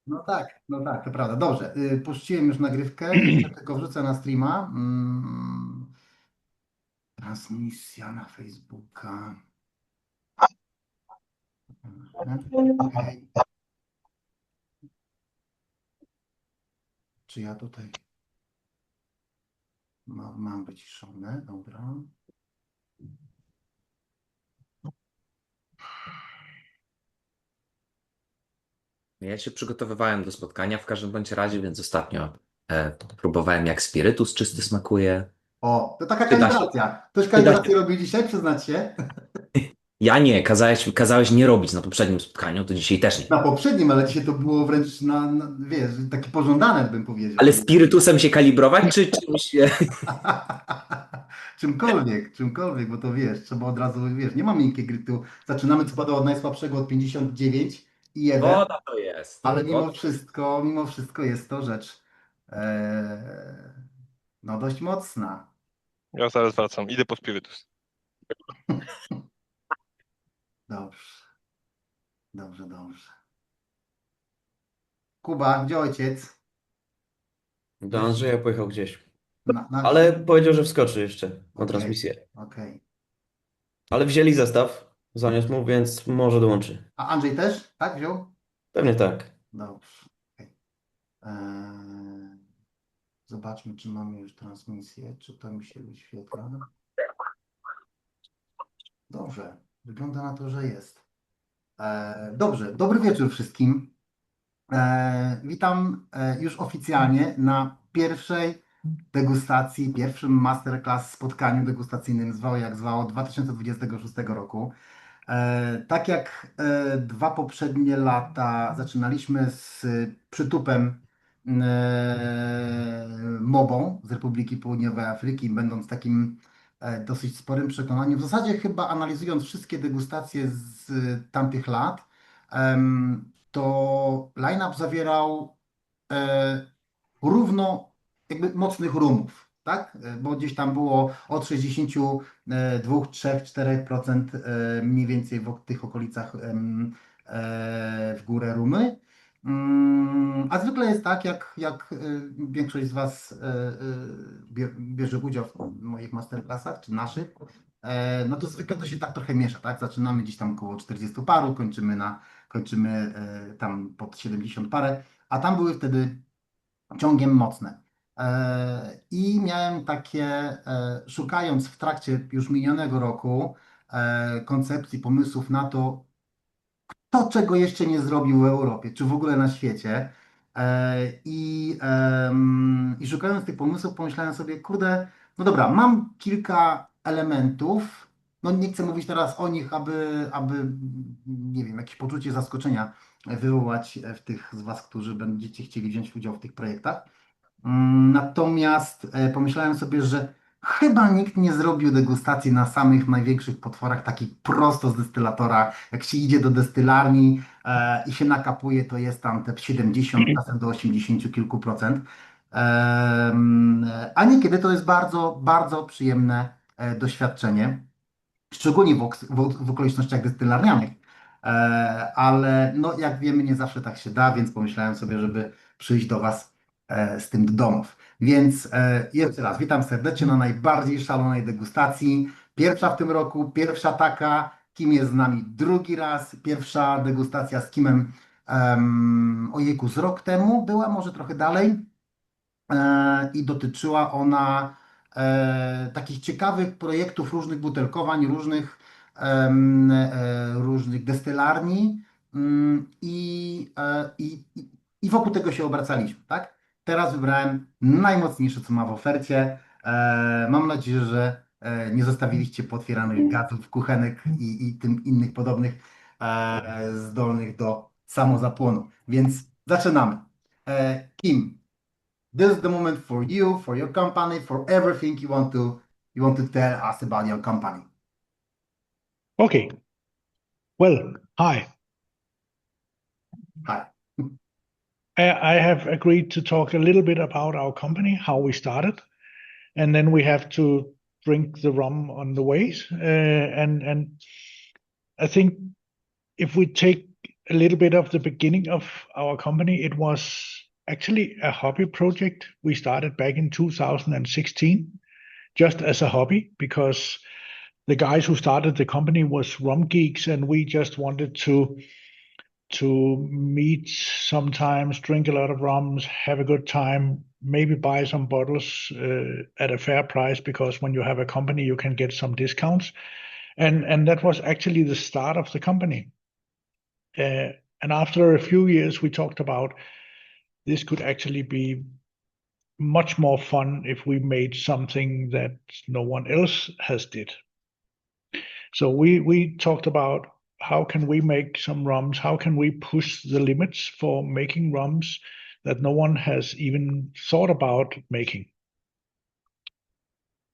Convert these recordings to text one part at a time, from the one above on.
no tak, to prawda. Dobrze, puściłem już nagrywkę, jeszcze tylko wrzucę na streama. Transmisja na Facebooka. Okej. Czy ja tutaj mam wyciszone? Dobra. Ja się przygotowywałem do spotkania w każdym bądź razie, więc ostatnio próbowałem jak spirytus czysty smakuje. O, to taka Przyda się, kalibracja. Ktoś przyda się. kalibrację robi dzisiaj, przyznać się? Ja nie, kazałeś nie robić na poprzednim spotkaniu, to dzisiaj też nie. Na poprzednim, ale dzisiaj to było wręcz wiesz, takie pożądane, bym powiedział. Ale spirytusem się kalibrować, czy czymś? Czymkolwiek, bo to wiesz, trzeba od razu, wiesz, nie ma miękkiej gry, tu zaczynamy co pada od najsłabszego, od 59 i 1, Woda to jest. ale Woda. mimo wszystko jest to rzecz, no dość mocna. Ja zaraz wracam. Idę po spirytus. Dobrze, dobrze. Kuba, gdzie ojciec? Do Wiesz, Andrzeja pojechał gdzieś. na wsi? Ale powiedział, że wskoczy jeszcze na Okej, transmisję. okej. Ale wzięli zestaw, zaniósł mu, więc może dołączy. A Andrzej też, tak, wziął? Pewnie tak. Dobrze. Okej. Zobaczmy, czy mamy już transmisję, czy to mi się wyświetla. Dobrze, wygląda na to, że jest. Dobrze, dobry wieczór wszystkim. Witam już oficjalnie na pierwszej degustacji, pierwszym masterclass spotkaniu degustacyjnym, zwało jak zwało, 2026 roku. Tak jak dwa poprzednie lata zaczynaliśmy z przytupem mobą z Republiki Południowej Afryki, będąc takim dosyć sporym przekonaniem, w zasadzie chyba analizując wszystkie degustacje z tamtych lat, to line-up zawierał równo jakby mocnych rumów, tak? Bo gdzieś tam było od 62, 3, 4% mniej więcej w tych okolicach w górę rumy. A zwykle jest tak, jak większość z Was bierze udział w moich masterclassach, czy naszych, no to zwykle to się tak trochę miesza, tak? Zaczynamy gdzieś tam około 40 paru, kończymy tam pod 70 parę, a tam były wtedy ciągiem mocne. I miałem takie, szukając w trakcie już minionego roku koncepcji, pomysłów na to, to, czego jeszcze nie zrobił w Europie, czy w ogóle na świecie. I szukając tych pomysłów, pomyślałem sobie, kurde, no dobra, mam kilka elementów. No nie chcę mówić teraz o nich, aby nie wiem, jakieś poczucie zaskoczenia wywołać w tych z Was, którzy będziecie chcieli wziąć udział w tych projektach. Natomiast pomyślałem sobie, że chyba nikt nie zrobił degustacji na samych największych potworach, takich prosto z destylatora. Jak się idzie do destylarni i się nakapuje, to jest tam te 70, czasem do 80 kilku procent. A niekiedy to jest bardzo, bardzo przyjemne doświadczenie, szczególnie w okolicznościach destylarnianych. Ale no, jak wiemy, nie zawsze tak się da, więc pomyślałem sobie, żeby przyjść do Was z tym do domów. Więc jeszcze raz, witam serdecznie na najbardziej szalonej degustacji. Pierwsza w tym roku, pierwsza taka, Kim jest z nami drugi raz, pierwsza degustacja z Kimem, ojejku, z rok temu była, może trochę dalej. I dotyczyła ona takich ciekawych projektów, różnych butelkowań, różnych destylarni i wokół tego się obracaliśmy, tak? Teraz wybrałem najmocniejsze, co ma w ofercie. Mam nadzieję, że nie zostawiliście pootwieranych gazów, kuchenek i tym innych podobnych zdolnych do samozapłonu. Więc zaczynamy. Kim? This is the moment for you, for your company, for everything you want to tell us about your company. Okay. Well, hi. Hi. I have agreed to talk a little bit about our company, how we started, and then we have to drink the rum on the ways. And I think if we take a little bit of the beginning of our company. It was actually a hobby project. We started back in 2016, just as a hobby, because the guys who started the company was rum geeks, and we just wanted to meet sometimes, drink a lot of rums, have a good time, maybe buy some bottles at a fair price, because when you have a company, you can get some discounts. And that was actually the start of the company. And after a few years, we talked about this could actually be much more fun if we made something that no one else has did. So we talked about how can we make some rums, how can we push the limits for making rums that no one has even thought about making.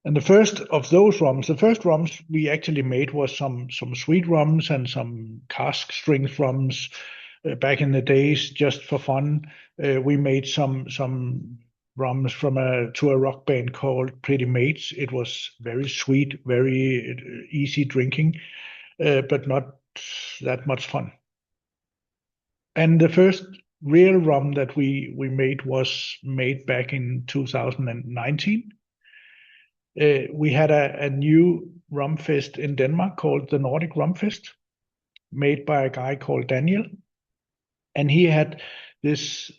And the first of those rums, the first rums we actually made was some sweet rums and some cask strength rums back in the days, just for fun. We made some rums to a rock band called Pretty Mates. It was very sweet, very easy drinking, but not that much fun. And the first real rum that we made was made back in 2019. We had a new rum fest in Denmark called the Nordic Rum Fest, made by a guy called Daniel. And he had this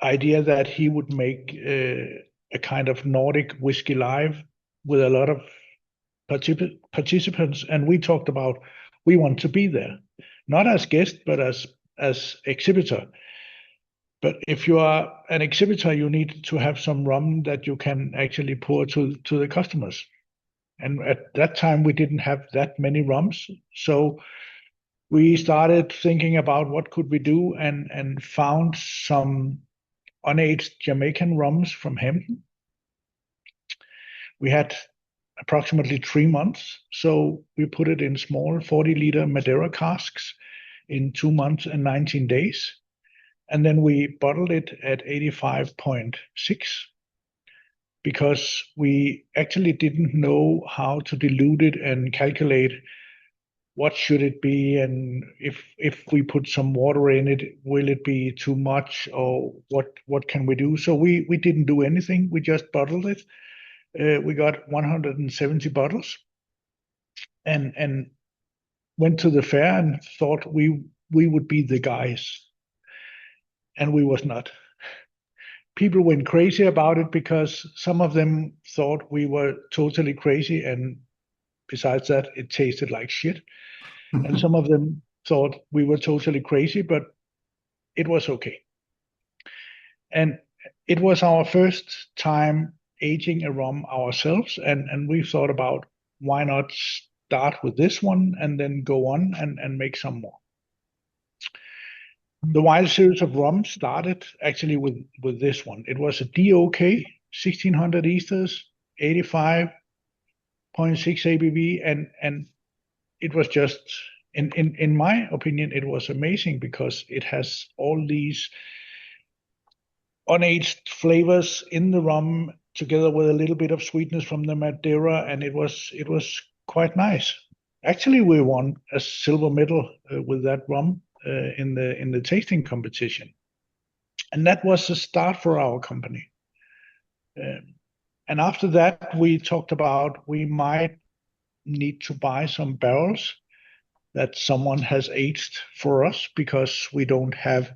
idea that he would make a kind of Nordic whiskey live with a lot of participants. And we talked about, we want to be there, not as guest, but as exhibitor. But if you are an exhibitor, you need to have some rum that you can actually pour to the customers. And at that time, we didn't have that many rums. So we started thinking about what could we do, and found some unaged Jamaican rums from Hampton. We had approximately 3 months. So we put it in small 40-liter Madeira casks in 2 months and 19 days. And then we bottled it at 85.6, because we actually didn't know how to dilute it and calculate what should it be, and if we put some water in it, will it be too much, or what can we do? So we didn't do anything. We just bottled it. We got 170 bottles, and went to the fair and thought we would be the guys. And we was not. People went crazy about it, because some of them thought we were totally crazy, and besides that, it tasted like shit. And some of them thought we were totally crazy, but it was okay. And it was our first time aging a rum ourselves, and we thought about, why not start with this one and then go on and make some more. The wild series of rum started actually with this one. It was a DOK 1600 Easters, 85.6 ABV, and it was just, in my opinion, it was amazing, because it has all these unaged flavors in the rum, together with a little bit of sweetness from the Madeira, and it was quite nice. Actually, we won a silver medal with that rum in the tasting competition, and that was the start for our company. And after that, we talked about we might need to buy some barrels that someone has aged for us, because we don't have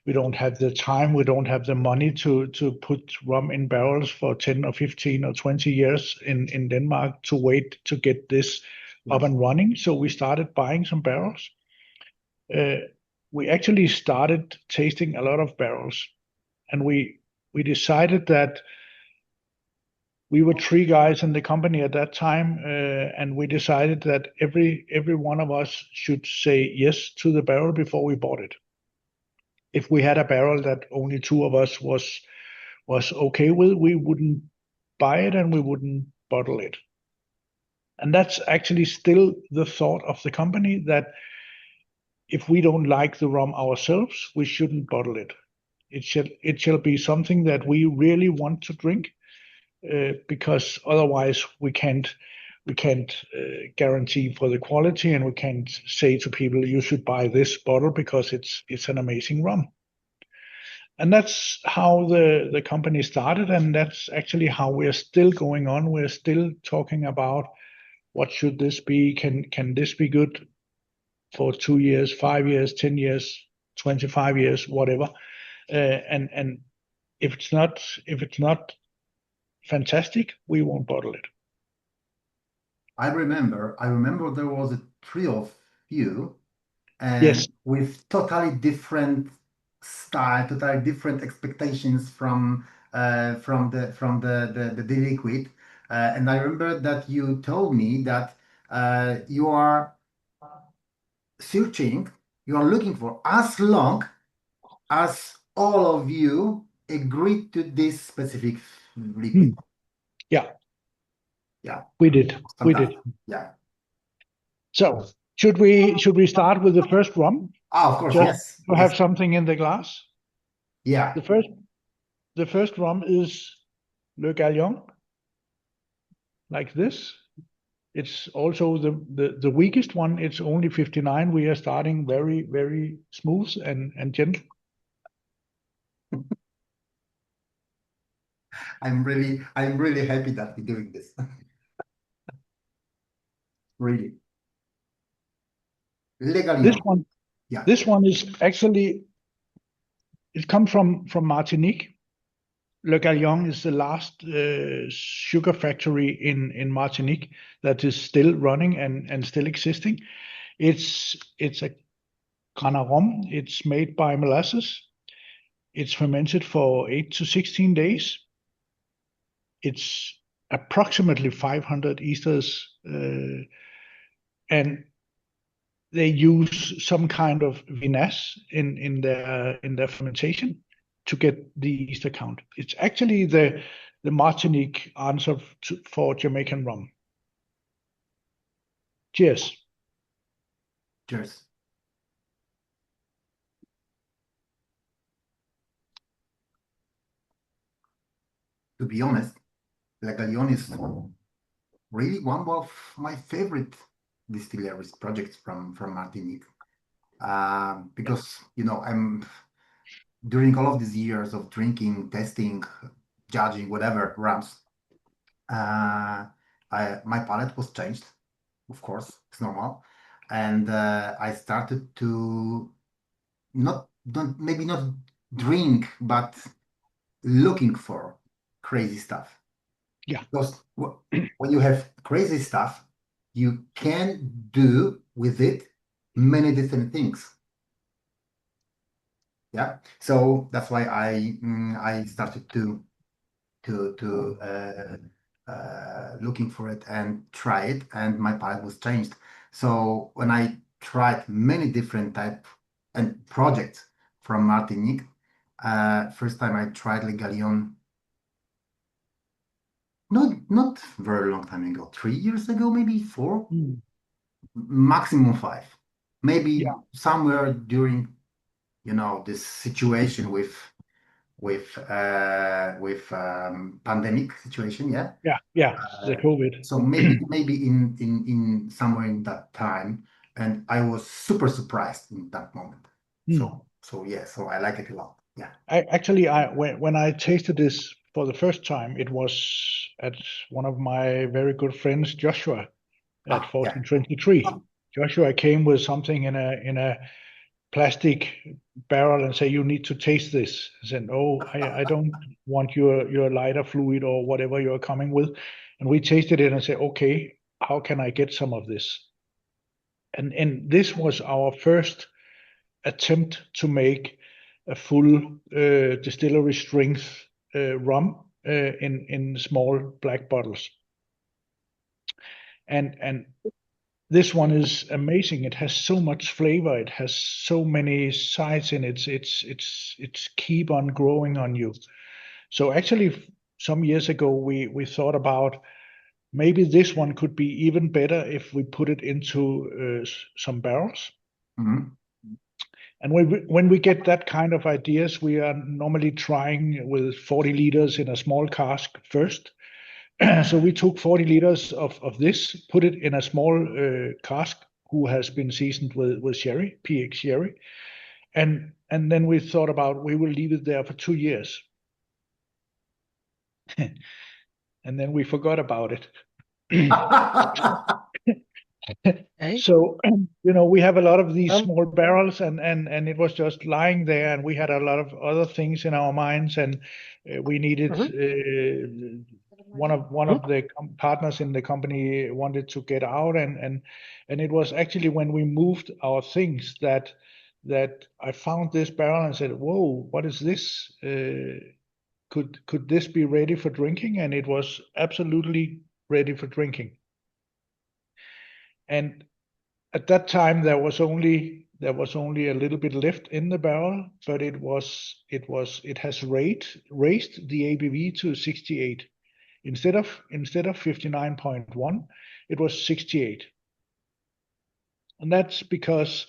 the time, we don't have the money to put rum in barrels for 10 or 15 or 20 years in Denmark, to wait to get this up and running. So we started buying some barrels. We actually started tasting a lot of barrels, and we decided that we were 3 guys in the company at that time, and we decided that every one of us should say yes to the barrel before we bought it. If we had a barrel that only 2 of us was okay with, we wouldn't buy it and we wouldn't bottle it. And that's actually still the thought of the company, that if we don't like the rum ourselves, we shouldn't bottle it. It shall be something that we really want to drink, because otherwise we can't guarantee for the quality, and we can't say to people you should buy this bottle because it's an amazing rum. And that's how the company started, and that's actually how we're still going on. We're still talking about what should this be? Can this be good for 2 years, 5 years, 10 years, 25 years, whatever? And if it's not fantastic, we won't bottle it. I remember there was a three of you, and Yes. with totally different style, totally different expectations from the liquid. And I remember that you told me that you are searching, you are looking for as long as all of you agreed to this specific liquid. Yeah, Yeah, we did. We did. fantastic. Yeah. So should we start with the first rum? Ah, of course, Just yes. to Yes. have something in the glass. Yeah. The first rum is Le Galion, like this. It's also the weakest one. It's only 59. We are starting very, very smooth and gentle. I'm really happy that we're doing this. Really. This Legally. one, Yeah. this one is actually, it comes from Martinique. Le Galion is the last sugar factory in Martinique that is still running and still existing. It's a Grana Rum. It's made by molasses. It's fermented for 8 to 16 days. It's approximately 500 esters, and they use some kind of vinasse in their fermentation to get the ester count. It's actually the Martinique answer for Jamaican rum. Cheers. Cheers. To be honest, La Galion is really one of my favorite distilleries projects from Martinique. Because I'm during all of these years of drinking, testing, judging, whatever rums, my palate was changed. Of course, it's normal, and I started to maybe not drink, but looking for crazy stuff. Yeah. Because when you have crazy stuff, you can do with it many different things. Yeah. So that's why I started to looking for it and try it, and my palate was changed. So when I tried many different type and projects from Martinique, first time I tried Le Galion, not very long time ago, 3 years ago, maybe 4, maximum 5, maybe Yeah. somewhere during this situation with pandemic situation, yeah. Yeah, the COVID. So maybe in somewhere in that time, and I was super surprised in that moment. So yeah, so I like it a lot. Yeah. When I tasted this for the first time, it was at one of my very good friends, Joshua, at Yeah. 1423. Joshua came with something in a plastic barrel and say, "You need to taste this." I said, "Oh, I don't want your lighter fluid or whatever you're coming with." And we tasted it and said, "Okay, how can I get some of this?" And this was our first attempt to make a full distillery strength rum in small black bottles. And this one is amazing. It has so much flavor. It has so many sides in it. It's keep on growing on you. So actually, some years ago, we thought about maybe this one could be even better if we put it into some barrels. Mhm. And when we get that kind of ideas, we are normally trying with 40 liters in a small cask first, So we took 40 liters of this, put it in a small cask who has been seasoned with sherry, PX sherry, and then we thought about we will leave it there for 2 years, and then we forgot about it. Hey. So we have a lot of these Um, small barrels, and it was just lying there, and we had a lot of other things in our minds, and we needed one of the partners in the company wanted to get out, and it was actually when we moved our things that I found this barrel and said, "Whoa, what is this? Could this be ready for drinking?" And it was absolutely ready for drinking. And at that time, there was only a little bit left in the barrel, but it has raised the ABV to 68. Instead of 59.1, it was 68. And that's because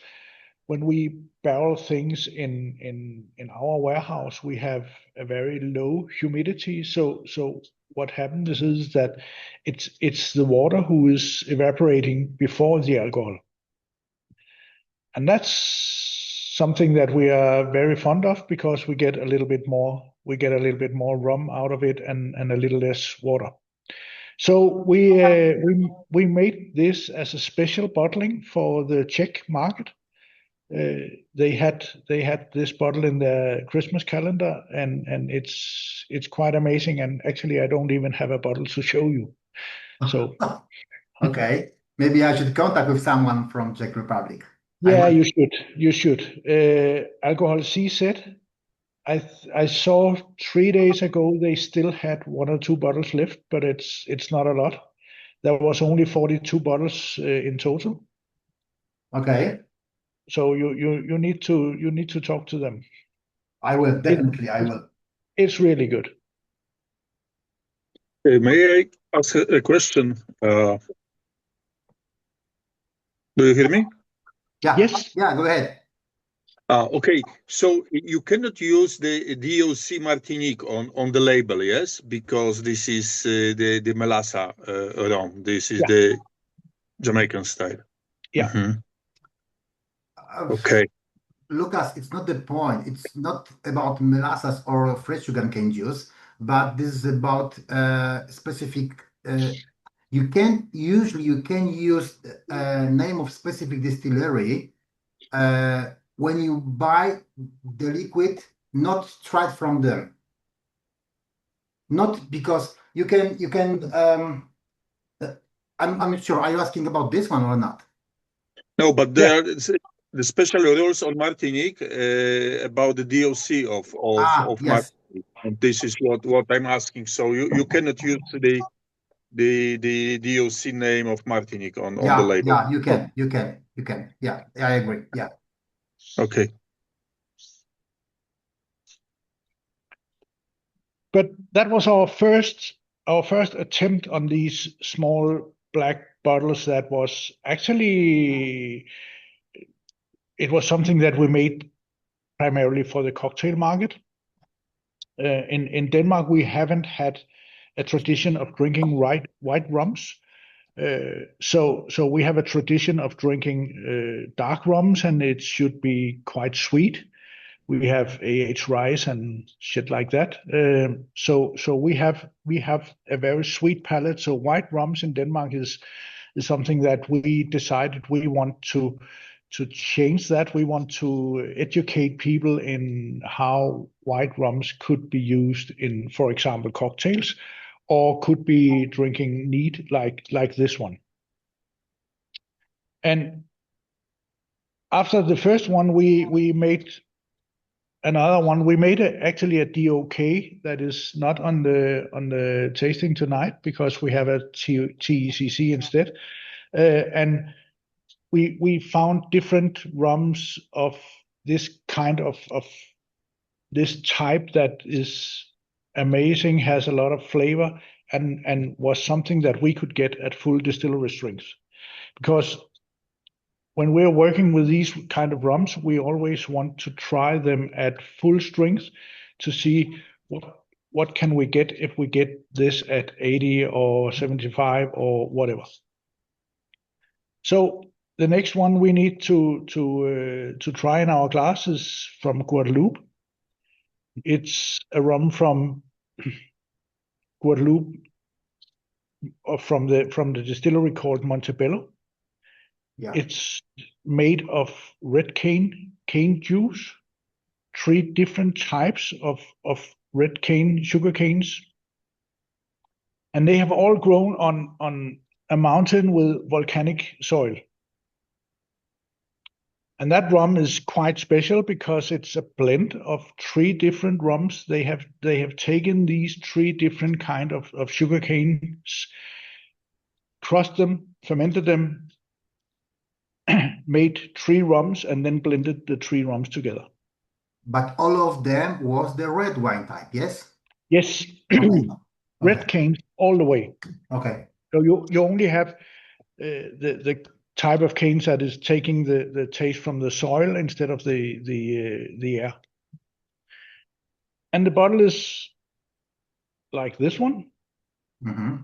when we barrel things in our warehouse, we have a very low humidity. So what happens is that it's the water who is evaporating before the alcohol. And that's something that we are very fond of because we get a little bit more rum out of it and a little less water. So we made this as a special bottling for the Czech market. They had this bottle in their Christmas calendar, and it's quite amazing. And actually, I don't even have a bottle to show you. So Okay, maybe I should contact with someone from Czech Republic. yeah, you should. Alcohol CZ. I saw 3 days ago they still had 1 or 2 bottles left, but it's not a lot. There was only 42 bottles in total. Okay, So you need to talk to them. I will It- definitely. I will. It's really good. May I ask a question? Do you hear me? Yeah. Yes. Yeah. Go ahead. Okay, so you cannot use the DOC Martinique on the label, yes, because this is the Melassa rum. This is Yeah. the Jamaican style. Yeah. Mhm. Uh, Okay. Lucas, it's not the point. It's not about molasses or fresh sugarcane juice, but this is about specific. You can use name of specific distillery when you buy the liquid, not straight from them. Not because you can. I'm not sure. Are you asking about this one or not? No, but Yeah. there are the special rules on Martinique about the DOC of Yes. Martinique. And this is what I'm asking. So you cannot use the DOC name of Martinique on the label. Yeah, you can. Yeah, I agree. Yeah. Okay. But that was our first attempt on these small black bottles. That was actually it was something that we made primarily for the cocktail market. In Denmark, we haven't had a tradition of drinking white rums. So we have a tradition of drinking dark rums, and it should be quite sweet. We have rice and shit like that. So we have a very sweet palate. So white rums in Denmark is something that we decided we want to change that. We want to educate people in how white rums could be used in, for example, cocktails, or could be drinking neat like this one. And after the first one, we made another one. We made actually a DOK that is not on the tasting tonight because we have a TECC instead, and we found different rums of this kind of this type that is amazing, has a lot of flavor, and was something that we could get at full distillery strength. Because when we're working with these kind of rums, we always want to try them at full strength to see what can we get if we get this at 80 or 75 or whatever. So the next one we need to try in our glass is from Guadeloupe. It's a rum from Guadeloupe, or from the distillery called Montebello. Yeah. It's made of red cane juice, 3 different types of red cane, sugar canes, and they have all grown on a mountain with volcanic soil. And that rum is quite special because it's a blend of 3 different rums. They have taken these 3 different kind of sugar canes, crushed them, fermented them, made 3 rums, and then blended the 3 rums together. But all of them was the red wine type, yes? Yes, Okay. red Okay. canes all the way. Okay. So you only have the type of canes that is taking the taste from the soil instead of the air. And the bottle is like this one. Mm-hmm.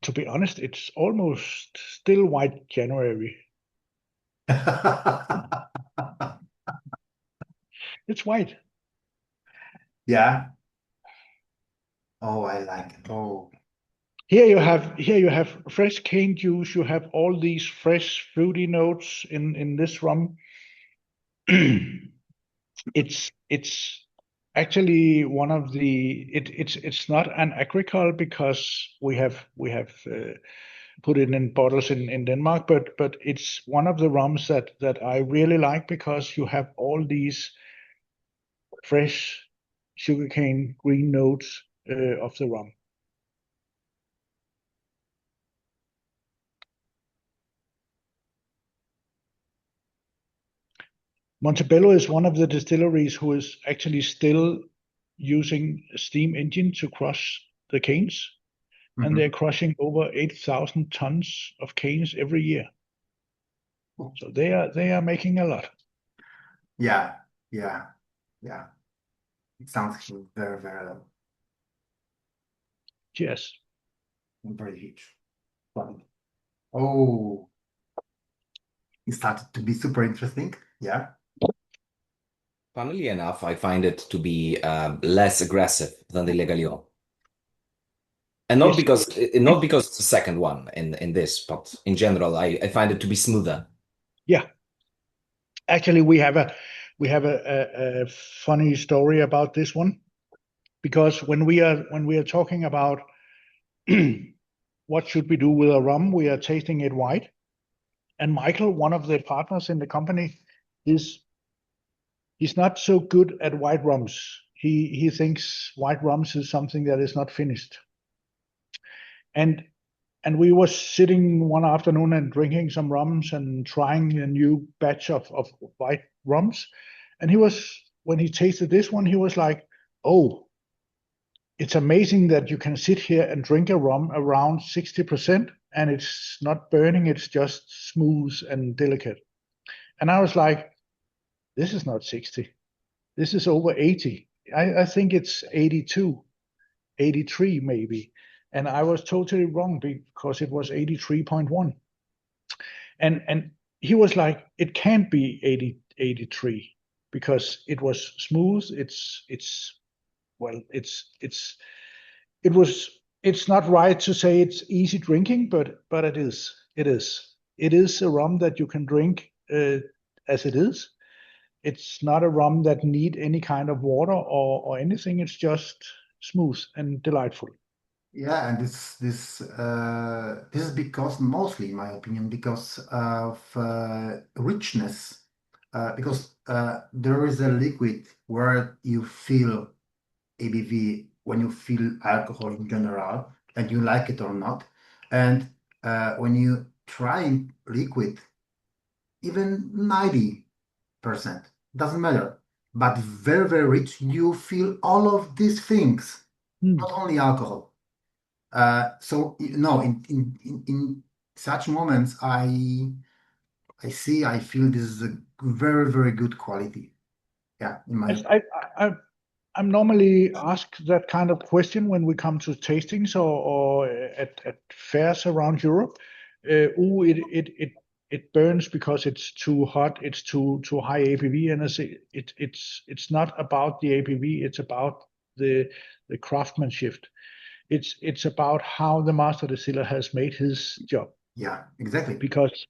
To be honest, it's almost still white January. It's white. Yeah. Oh, I like it. Oh. Here you have fresh cane juice. You have all these fresh fruity notes in this rum. It's actually one of the it's not an agricole because we have put it in bottles in Denmark, but it's one of the rums that I really like because you have all these fresh sugarcane green notes of the rum. Montebello is one of the distilleries who is actually still using a steam engine to crush the canes, and Mhm. they're crushing over 8,000 tons of canes every year. So they are making a lot. Yeah. Yeah. Yeah. It sounds very, very, Cheers. very huge. Fun. Oh, it started to be super interesting. Yeah. Funnily enough, I find it to be less aggressive than the Legalion. And not Yes. because it's the second one in this, but in general, I find it to be smoother. Yeah. Actually, we have a funny story about this one, because when we are talking about what should we do with a rum, we are tasting it white. And Michael, one of the partners in the company, he's not so good at white rums. He thinks white rums is something that is not finished. And we were sitting one afternoon and drinking some rums and trying a new batch of white rums. And when he tasted this one, he was like, "Oh, it's amazing that you can sit here and drink a rum around 60% and it's not burning, it's just smooth and delicate." And I was like, "This is not 60. This is over 80. I think it's 82, 83 maybe." And I was totally wrong because it was 83.1. And he was like, "It can't be 80, 83 because it was smooth. It's not right to say it's easy drinking, but it is. It is a rum that you can drink as it is. It's not a rum that need any kind of water or anything. It's just smooth and delightful. Yeah, and this is because, mostly in my opinion, because of richness. Because there is a liquid where you feel ABV when you feel alcohol in general, and you like it or not. And when you try liquid, even 90%, doesn't matter, but very, very rich, you feel all of these things, Mm. not only alcohol. So no, in such moments, I feel this is a very, very good quality. Yeah, in my I'm normally asked that kind of question when we come to tastings or at fairs around Europe. It burns because it's too hot, it's too high ABV, and I say it's not about the ABV, it's about the craftsmanship. It's about how the master distiller has made his job, yeah, exactly. because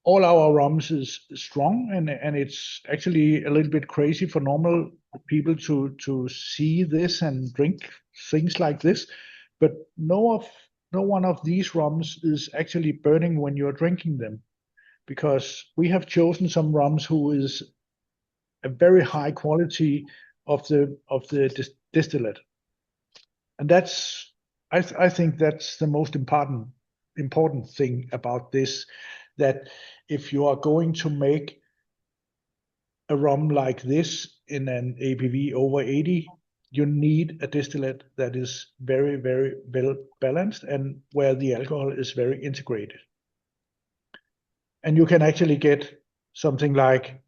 all our rums is strong, and it's actually a little bit crazy for normal people to see this and drink things like this. But no one of these rums is actually burning when you're drinking them, because we have chosen some rums who is a very high quality of the distillate, and that's I think that's the most important thing about this, that if you are going to make a rum like this in an ABV over 80, you need a distillate that is very, very well balanced and where the alcohol is very integrated. And you can actually get something like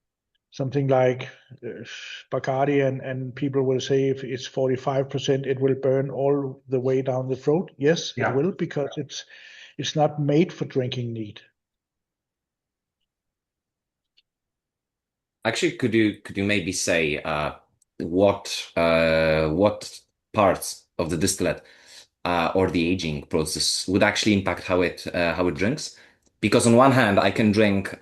Bacardi, and people will say if it's 45%, it will burn all the way down the throat. Yes, Yeah. it will, because it's not made for drinking neat. Actually, could you maybe say what parts of the distillate or the aging process would actually impact how it drinks? Because on one hand, I can drink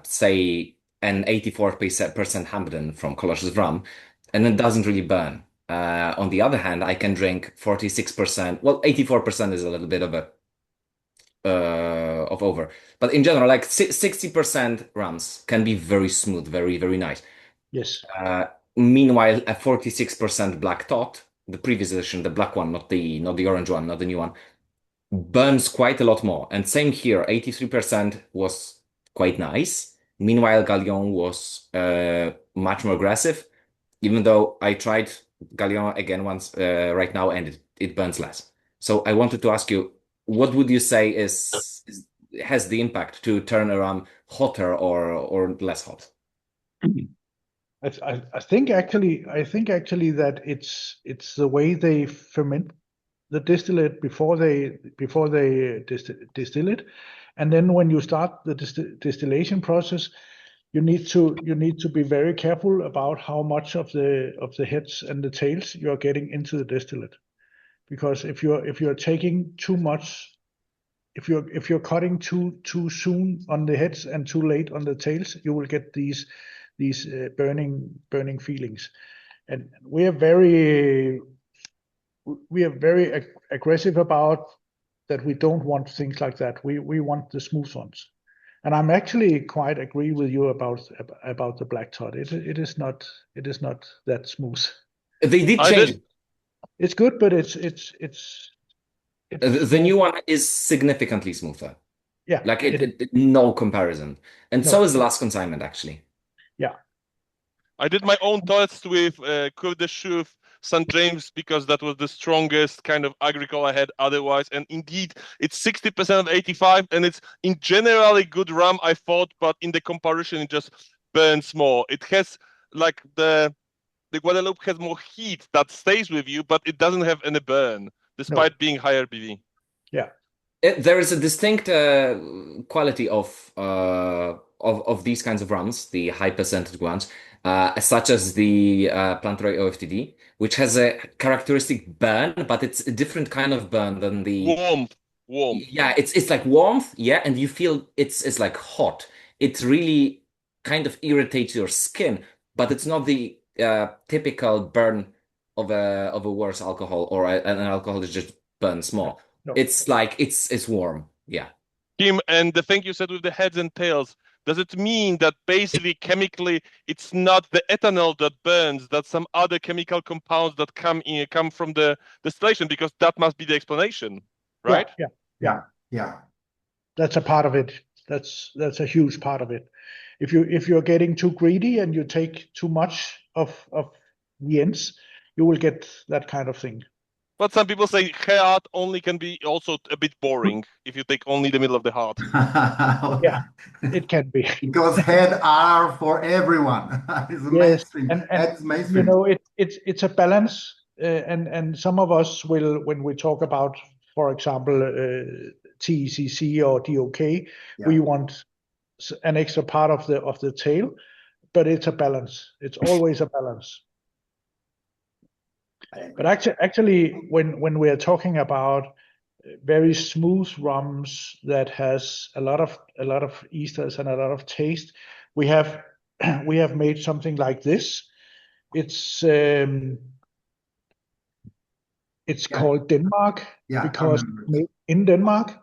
say an 84% Hampden from Colossus rum, and it doesn't really burn. On the other hand, I can drink 46%. Well, 84% is a little bit of a of over. But in general, like 60% rums can be very smooth, very, very nice. Yes. Meanwhile, a 46% black tot, the previous edition, the black one, not the orange one, not the new one, burns quite a lot more. And same here, 83% was quite nice. Meanwhile, Galion was much more aggressive, even though I tried Galion again once right now, and it burns less. So I wanted to ask you, what would you say has the impact to turn around hotter or less hot? I think actually that it's the way they ferment the distillate before they distill it, and then when you start the distillation process, you need to be very careful about how much of the heads and the tails you are getting into the distillate, because if you're taking too much, if you're cutting too soon on the heads and too late on the tails, you will get these burning feelings. And we are very aggressive about that. We don't want things like that. We want the smooth ones. And I'm actually quite agree with you about the black tot. It is not that smooth. They did I change did- it. It's good, but it's The new one is significantly smoother. yeah, Like no comparison. And No. so is the last consignment, actually. yeah. I did my own tests with Coeur de Chouf, St. James, because that was the strongest kind of agricole I had otherwise. And indeed, it's 60% of 85, and it's in general a good rum, I thought, but in the comparison, it just burns more. It has like the Guadeloupe has more heat that stays with you, but it doesn't have any burn, despite being higher BV. Yeah. There is a distinct quality of these kinds of rums, the high percentage ones, such as the Plantroy OFTD, which has a characteristic burn, but it's a different kind of burn than the Warmth. Yeah, it's like warmth, yeah, and you feel it's like hot. It really kind of irritates your skin, but it's not the typical burn of a worse alcohol or an alcohol that just burns more. No. It's like it's warm, yeah. Kim, and the thing you said with the heads and tails, does it mean that basically chemically it's not the ethanol that burns, that some other chemical compounds that come from the distillation? Because that must be the explanation, right? Yeah. That's a part of it. That's a huge part of it. If you're getting too greedy and you take too much of the ends, you will get that kind of thing. But some people say heart only can be also a bit boring if you take only the middle of the heart. Yeah, it can be. Because head are for everyone. It's a Yes, mainstream. and Head is you mainstream. know it's a balance, and some of us will, when we talk about, for example, TECC or DOK, we Yeah. want an extra part of the tail, but it's a balance. It's always a balance. I agree. But actually, when we are talking about very smooth rums that has a lot of esters and a lot of taste, we have we have made something like this. It's Yeah. called Denmark Yeah, I because remember it's made in Denmark.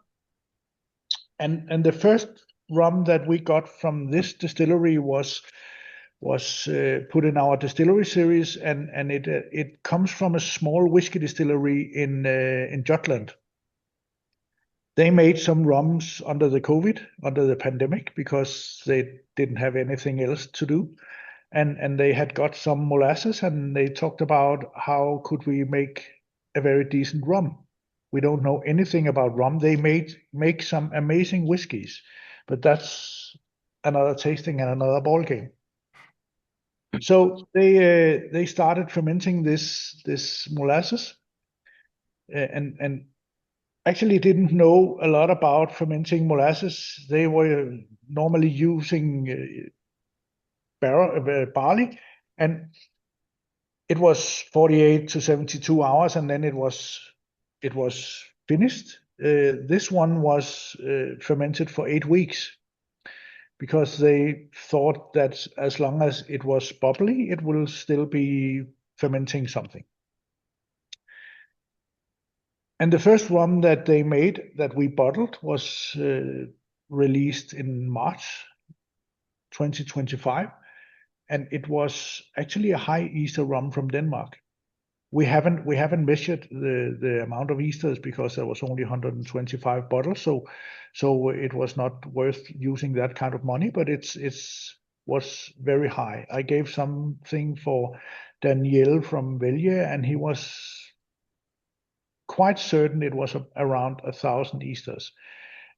And the first rum that we got from this distillery was put in our distillery series, and it comes from a small whiskey distillery in Jutland. They made some rums under the pandemic, because they didn't have anything else to do, and they had got some molasses, and they talked about how could we make a very decent rum. We don't know anything about rum. They make some amazing whiskeys, but that's another tasting and another ball game. So they started fermenting this molasses, and actually didn't know a lot about fermenting molasses. They were normally using barley, and it was 48 to 72 hours, and then it was finished. This one was fermented for 8 weeks, because they thought that as long as it was bubbly, it will still be fermenting something. And the first rum that they made, that we bottled, was released in March 2025, and it was actually a high Easter rum from Denmark. We haven't measured the amount of Easters, because there was only 125 bottles, so it was not worth using that kind of money. But it's was very high. I gave something for Daniel from Velje, and he was quite certain it was around 1,000 Easters.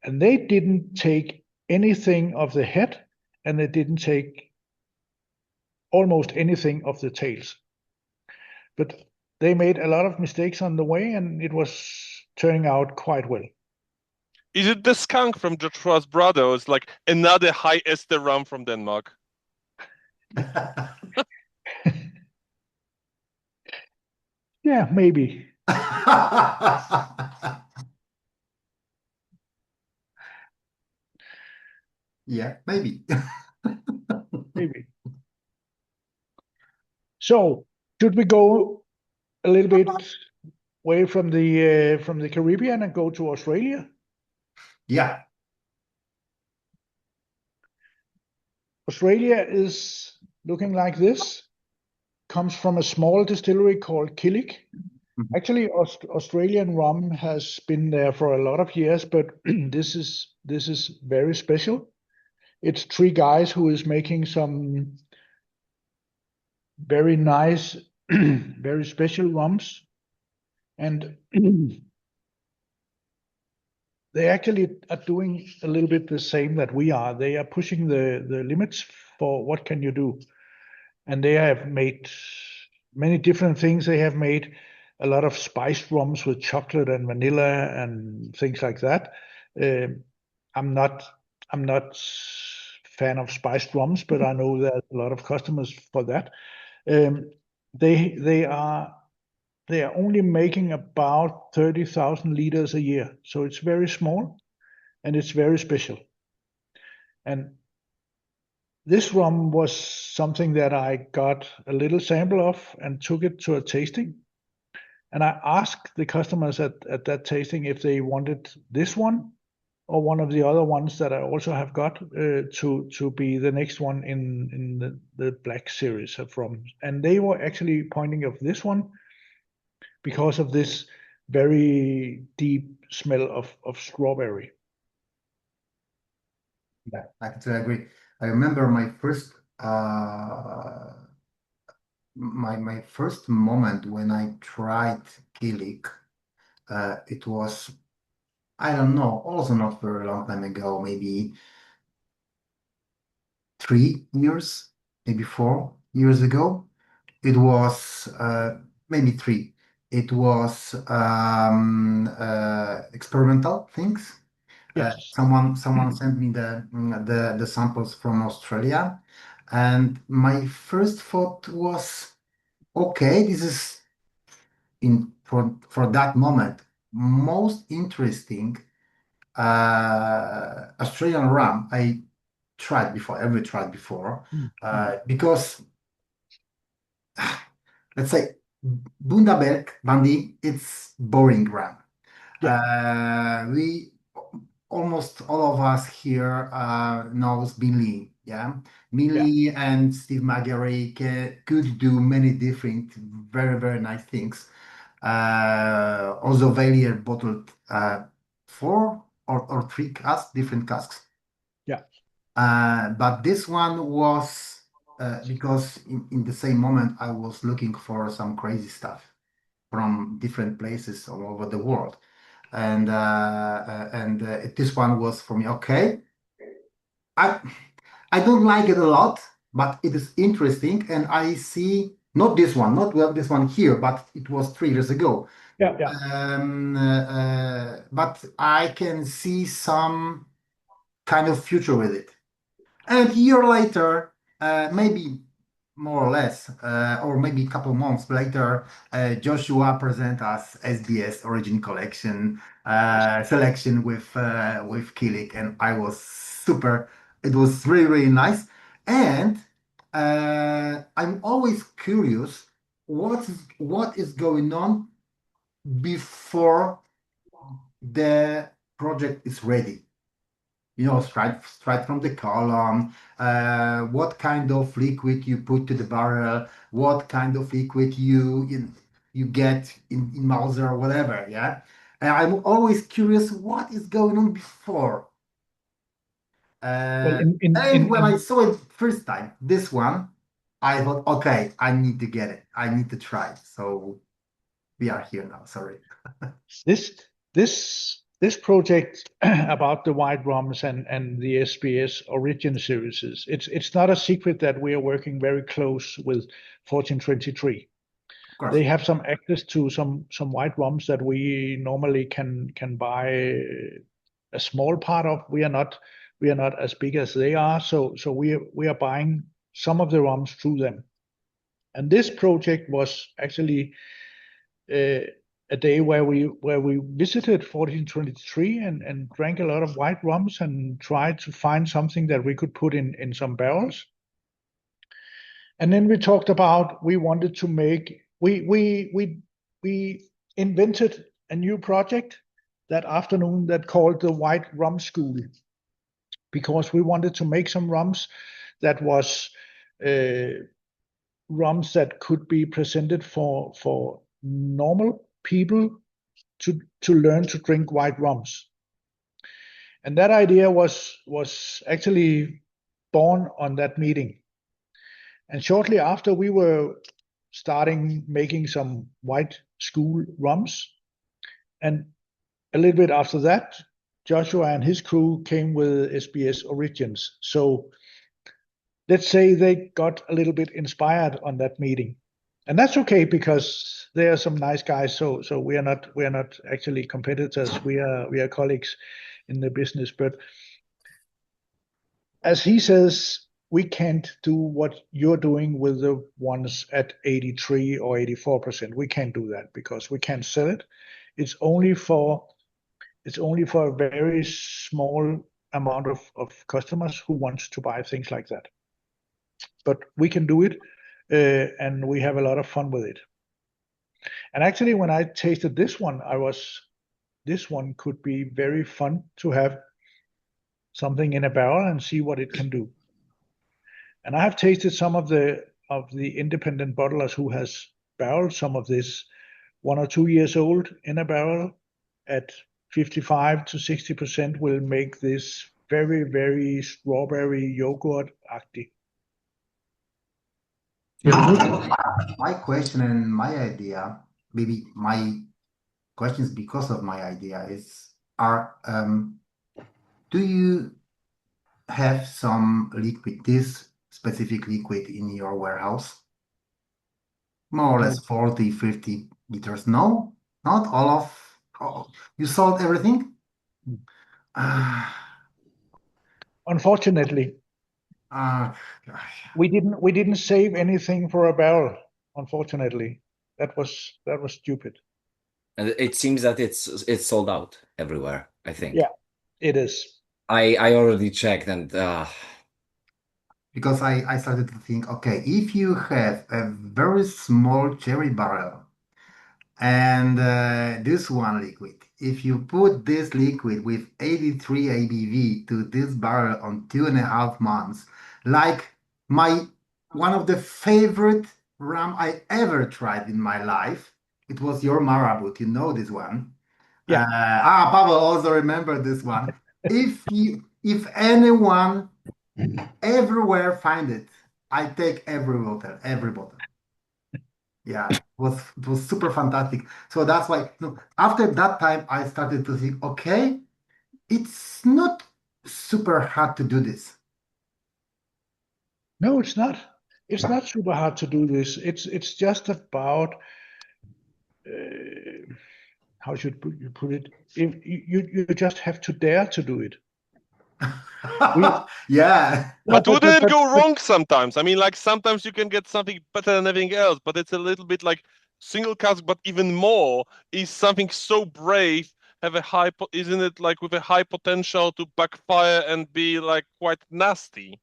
And they didn't take anything of the head, and they didn't take almost anything of the tails. But they made a lot of mistakes on the way, and it was turning out quite well. Is it the skunk from Joshua's Brothers, like another high ester rum from Denmark? Yeah, maybe. Yeah, maybe. Maybe. So, should we go a little bit away from the Caribbean and go to Australia? Yeah. Australia is looking like this. Comes from a small distillery called Killick. Mhm. Actually, Australian rum has been there for a lot of years, but this is very special. It's three guys who is making some very nice, very special rums, and they actually are doing a little bit the same that we are. They are pushing the limits for what can you do, and they have made many different things. They have made a lot of spiced rums with chocolate and vanilla and things like that. I'm not fan of spiced rums, but I know there's a lot of customers for that. They are only making about 30,000 liters a year, so it's very small and it's very special. And this rum was something that I got a little sample of and took it to a tasting. And I asked the customers at that tasting if they wanted this one or one of the other ones that I also have got to be the next one in the Black series of rums. And they were actually pointing of this one because of this very deep smell of strawberry. Yeah, I totally agree. I remember my first my first moment when I tried Kilik, it was, I don't know, also not very long time ago, maybe 3 years, maybe 4 years ago. It was maybe three. It was experimental things. Yes. Someone sent me the samples from Australia, and my first thought was, okay, this is in for that moment most interesting Australian rum I ever tried before, Mm. because let's say Bundaberg Bandy, it's boring rum. Yeah. We almost all of us here knows Billy, yeah. Yeah. Billy and Steve McGarry could do many different, very nice things. Also, Valier bottled four or three casks, different casks. Yeah. But this one was because in the same moment I was looking for some crazy stuff from different places all over the world, and this one was for me. Okay, I I don't like it a lot, but it is interesting, and I see not this one, not well this one here, but it was 3 years ago. Yeah. Yeah. But I can see some kind of future with it. And a year later, maybe more or less, or maybe a couple months later, Joshua present us SBS Origin Collection selection with Kilik, and I was super. It was really nice, and I'm always curious what is going on before the project is ready. Straight from the column, what kind of liquid you put to the barrel, what kind of liquid you get in Mauser or whatever, yeah. And I'm always curious what is going on before. Well, Uh, in in and in, when I in saw it first time, this one, I thought, okay, I need to get it. I need to try. So we are here now. Sorry. this this project about the white rums and the SBS Origin series, it's not a secret that we are working very close with 1423. Of course. They have some access to some white rums that we normally can buy a small part of. We are not as big as they are, so we are buying some of the rums through them. And this project was actually uh, a day where we visited 1423 and drank a lot of white rums and tried to find something that we could put in some barrels. And then we talked about we wanted to make we invented a new project that afternoon that called the White Rum School, because we wanted to make some rums that was rums that could be presented for normal people to learn to drink white rums. And that idea was actually born on that meeting. And shortly after, we were starting making some white school rums. And a little bit after that, Joshua and his crew came with SBS Origins. So let's say they got a little bit inspired on that meeting. And that's okay because they are some nice guys. So we are not actually competitors. We are colleagues in the business. But as he says, we can't do what you're doing with the ones at 83 or 84%. We can't do that because we can't sell it. It's only for a very small amount of customers who wants to buy things like that. But we can do it, and we have a lot of fun with it. And actually, when I tasted this one could be very fun to have something in a barrel and see what it can do. And I have tasted some of the independent bottlers who has barreled some of this 1 or 2 years old in a barrel at 55 to 60% will make this very, very strawberry yogurt-acty. My question and my idea, maybe my questions because of my idea do you have some liquid, this specific liquid in your warehouse? More or No. less 40, 50 liters. No, not all of, you sold everything? Ah, Unfortunately, ah, we didn't save anything for a barrel. Unfortunately, that was stupid. And it seems that it's sold out everywhere, I think. Yeah, it is. I already checked and because I started to think, okay, if you have a very small cherry barrel and this one liquid, if you put this liquid with 83 ABV to this barrel on 2.5 months, like my one of the favorite rum I ever tried in my life, it was your Marabou. You know this one. Yeah. Pavel also remember this one. If anyone everywhere find it, I take every bottle, every bottle. Yeah, it was super fantastic. So that's why after that time I started to think, okay, it's not super hard to do this. No, it's not. It's not super hard to do this. It's just about how should you put it? If you just have to dare to do it. Yeah. But wouldn't it go but- wrong sometimes? I mean, like sometimes you can get something better than everything else, but it's a little bit like single cask, but even more is something so brave, have a high, isn't it like with a high potential to backfire and be like quite nasty?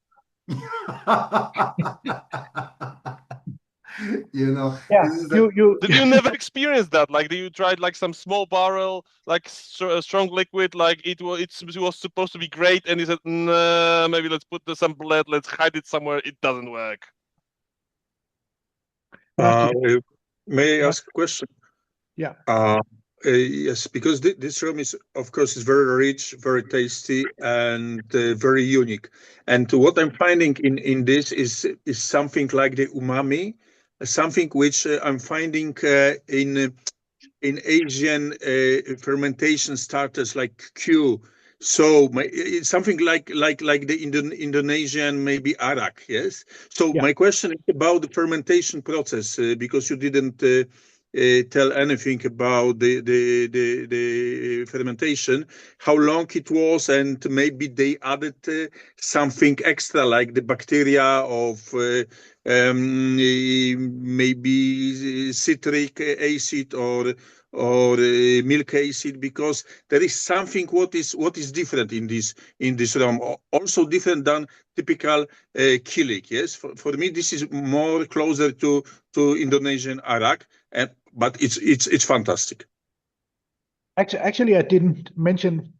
Yeah, this is the Did you never experience that? Like, did you tried like some small barrel, like strong liquid, like it was supposed to be great, and you said, nah, maybe let's put some blood, let's hide it somewhere. It doesn't work. May I ask a question? Yeah. Yes, because this rum is, of course, is very rich, very tasty, and very unique. And what I'm finding in this is something like the umami, something which I'm finding in Asian fermentation starters like Q. So it's something like the Indonesian maybe arak, yes. So Yeah. my question is about the fermentation process because you didn't tell anything about the fermentation, how long it was, and maybe they added something extra like the bacteria of maybe citric acid or milk acid, because there is something what is different in this rum, also different than typical kilik. Yes, for me this is more closer to Indonesian arak, but it's fantastic. Actually, I didn't mention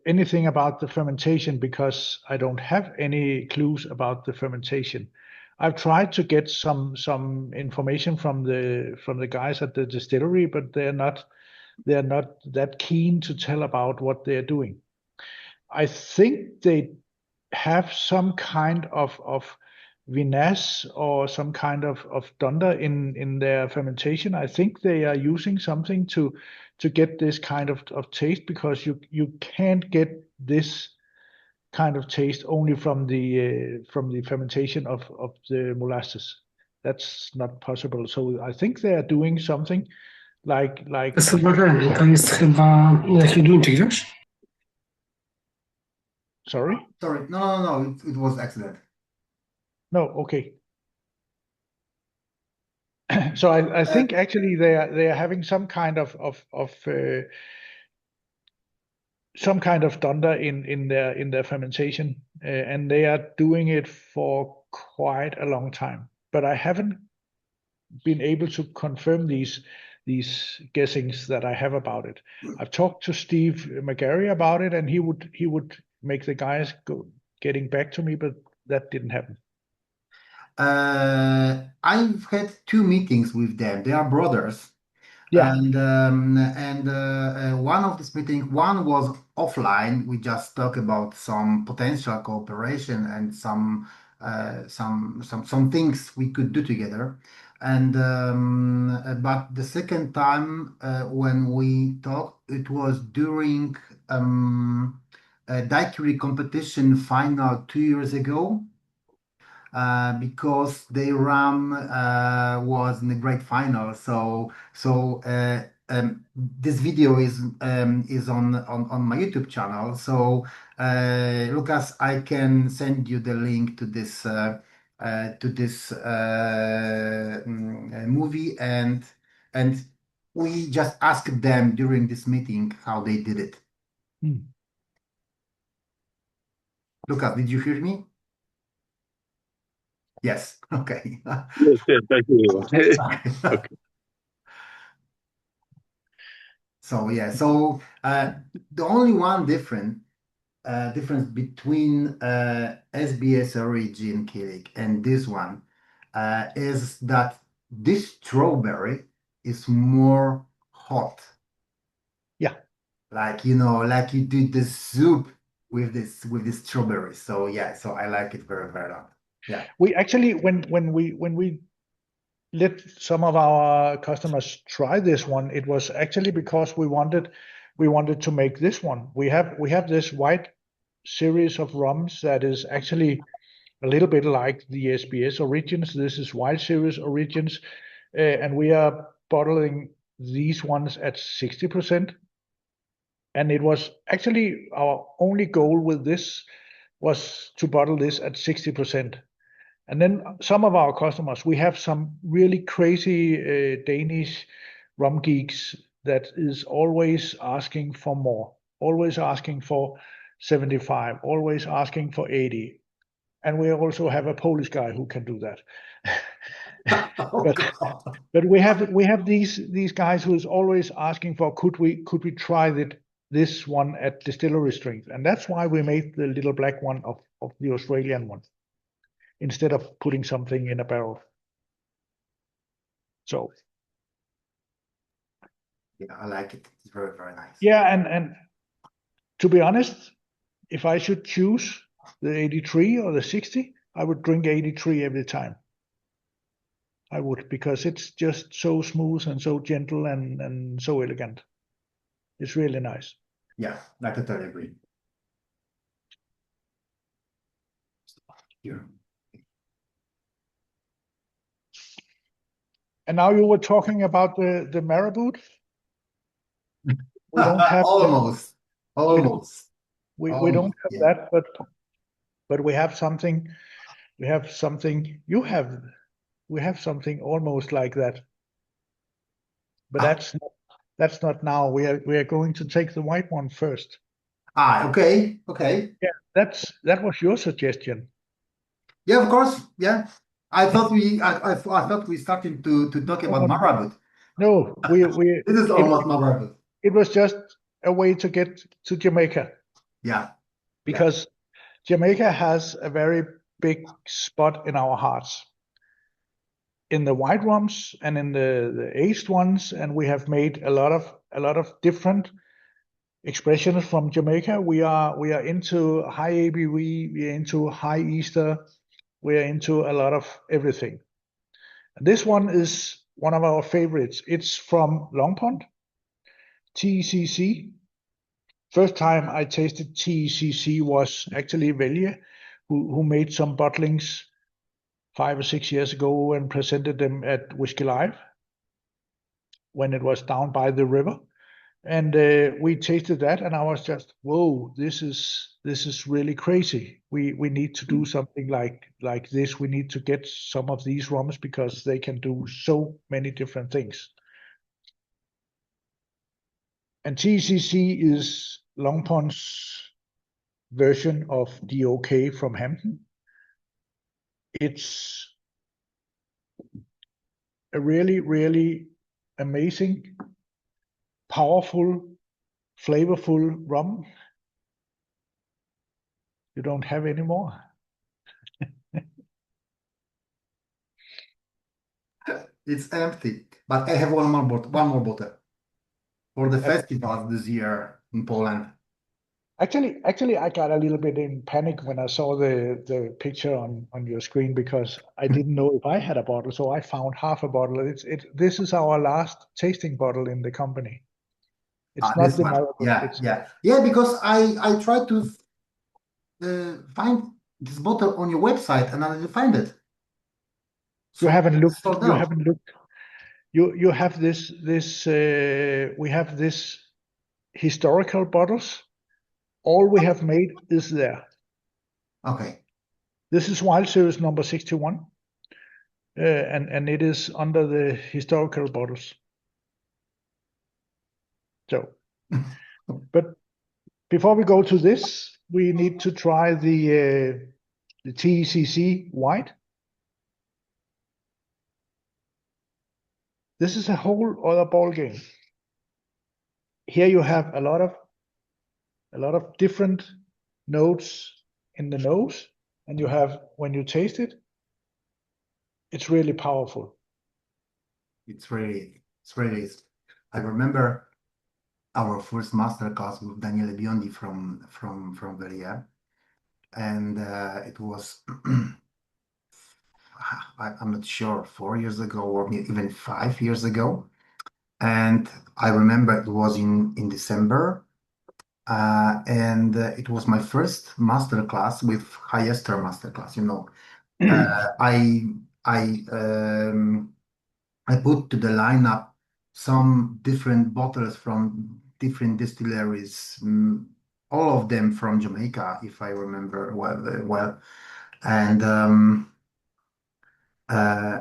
anything about the fermentation because I don't have any clues about the fermentation. I've tried to get some information from the guys at the distillery, but they're not that keen to tell about what they're doing. I think they have some kind of vinasse or some kind of dunder in their fermentation. I think they are using something to get this kind of taste, because you can't get this kind of taste only from the fermentation of the molasses. That's not possible. So I think they are doing something like To jest chyba likwidujący ktoś? sorry. sorry, no, it was accident. No, okay. So I think actually they are having some kind of dunder in their fermentation, and they are doing it for quite a long time. But I haven't been able to confirm these guessings that I have about it. I've talked to Steve McGarry about it, and he would make the guys getting back to me, but that didn't happen. I've had 2 meetings with them. They are brothers. Yeah. And one of this meeting, one was offline. We just talked about some potential cooperation and some some things we could do together. And but the second time when we talked, it was during a daiquiri competition final 2 years ago. Because their ram was in the great final. This video is on my YouTube channel. So Lucas, I can send you the link to this movie, and we just asked them during this meeting how they did it. Hmm. Lucas, did you hear me? Yes. Okay. Yes, yes, thank you. Okay. So yeah, the only one difference between SBS Origin Kilik and this one is that this strawberry is more hot. Yeah. Like like you did the soup with this strawberry. So yeah, so I like it very, very lot. Yeah. We actually, when we let some of our customers try this one, it was actually because we wanted to make this one. We have this white series of rums that is actually a little bit like the SBS Origins. This is Wild Series Origins, and we are bottling these ones at 60%. And it was actually our only goal with this was to bottle this at 60%. And then some of our customers, we have some really crazy Danish rum geeks that is always asking for more, always asking for 75, always asking for 80. And we also have a Polish guy who can do that. Oh but God. but we have these guys who is always asking for could we try this one at distillery strength, and that's why we made the little black one of the Australian one instead of putting something in a barrel. So Yeah, I like it. It's very, very nice. yeah, and to be honest, if I should choose the 83 or the 60, I would drink 83 every time. I would, because it's just so smooth and so gentle and so elegant. It's really nice. Yeah, I totally agree. Here. And now you were talking about the Marabou. We don't have Almost. we don't have Yeah. that, but we have something. We have something. We have something almost like that. But that's not now. We are going to take the white one first. Okay. Yeah, that was your suggestion. Yeah, of course. Yeah. I thought we started to talk about Marabou. No, we This is almost Marabou. it was just a way to get to Jamaica. Yeah. Because Jamaica has a very big spot in our hearts. In the white rums and in the aged ones, and we have made a lot of different expressions from Jamaica. We are into high ABV, we are into high Easter, we are into a lot of everything. And this one is one of our favorites. It's from Long Pond, TCC. First time I tasted TCC was actually Velje, who made some bottlings 5 or 6 years ago and presented them at Whiskey Live when it was down by the river. And we tasted that, and I was just, whoa, this is really crazy. We need to do something like this. We need to get some of these rums because they can do so many different things. And TCC is Long Pond's version of DOK from Hampton. It's a really, really amazing, powerful, flavorful rum you don't have anymore. It's empty. But I have one more bottle for the festival this year in Poland. Actually, I got a little bit in panic when I saw the picture on your screen because I didn't know if I had a bottle, so I found half a bottle. This is our last tasting bottle in the company. It's not This the one. Marathon. Yeah, It's yeah, yeah. Because I tried to find this bottle on your website and I didn't find it. you So haven't it's looked. sold You out. haven't looked. You have this. We have this historical bottles. All we have made is there. Okay. This is Wild Series number 61, and it is under the historical bottles. So, but before we go to this, we need to try the TECC white. This is a whole other ball game. Here you have a lot of different notes in the nose, and you have when you taste it, it's really powerful. It's really. I remember our first masterclass with Daniele Biondi from Velia, and it was I'm not sure 4 years ago or maybe even 5 years ago, and I remember it was in December, and it was my first masterclass with Hyester masterclass. I I I put to the lineup some different bottles from different distilleries, all of them from Jamaica, if I remember well. And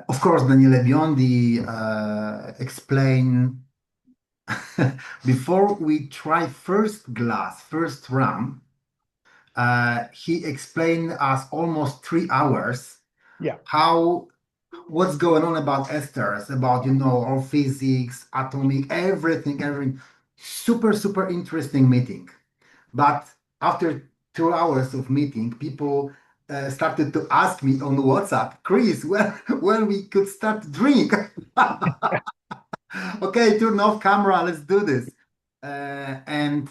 of course, Daniele Biondi explained before we try first glass, first rum. He explained us almost 3 hours Yeah. what's going on about esters, about all physics, atomic, everything. Super interesting meeting. But after 2 hours of meeting, people started to ask me on WhatsApp, Chris, when we could start to drink. Okay, turn off camera, let's do this. And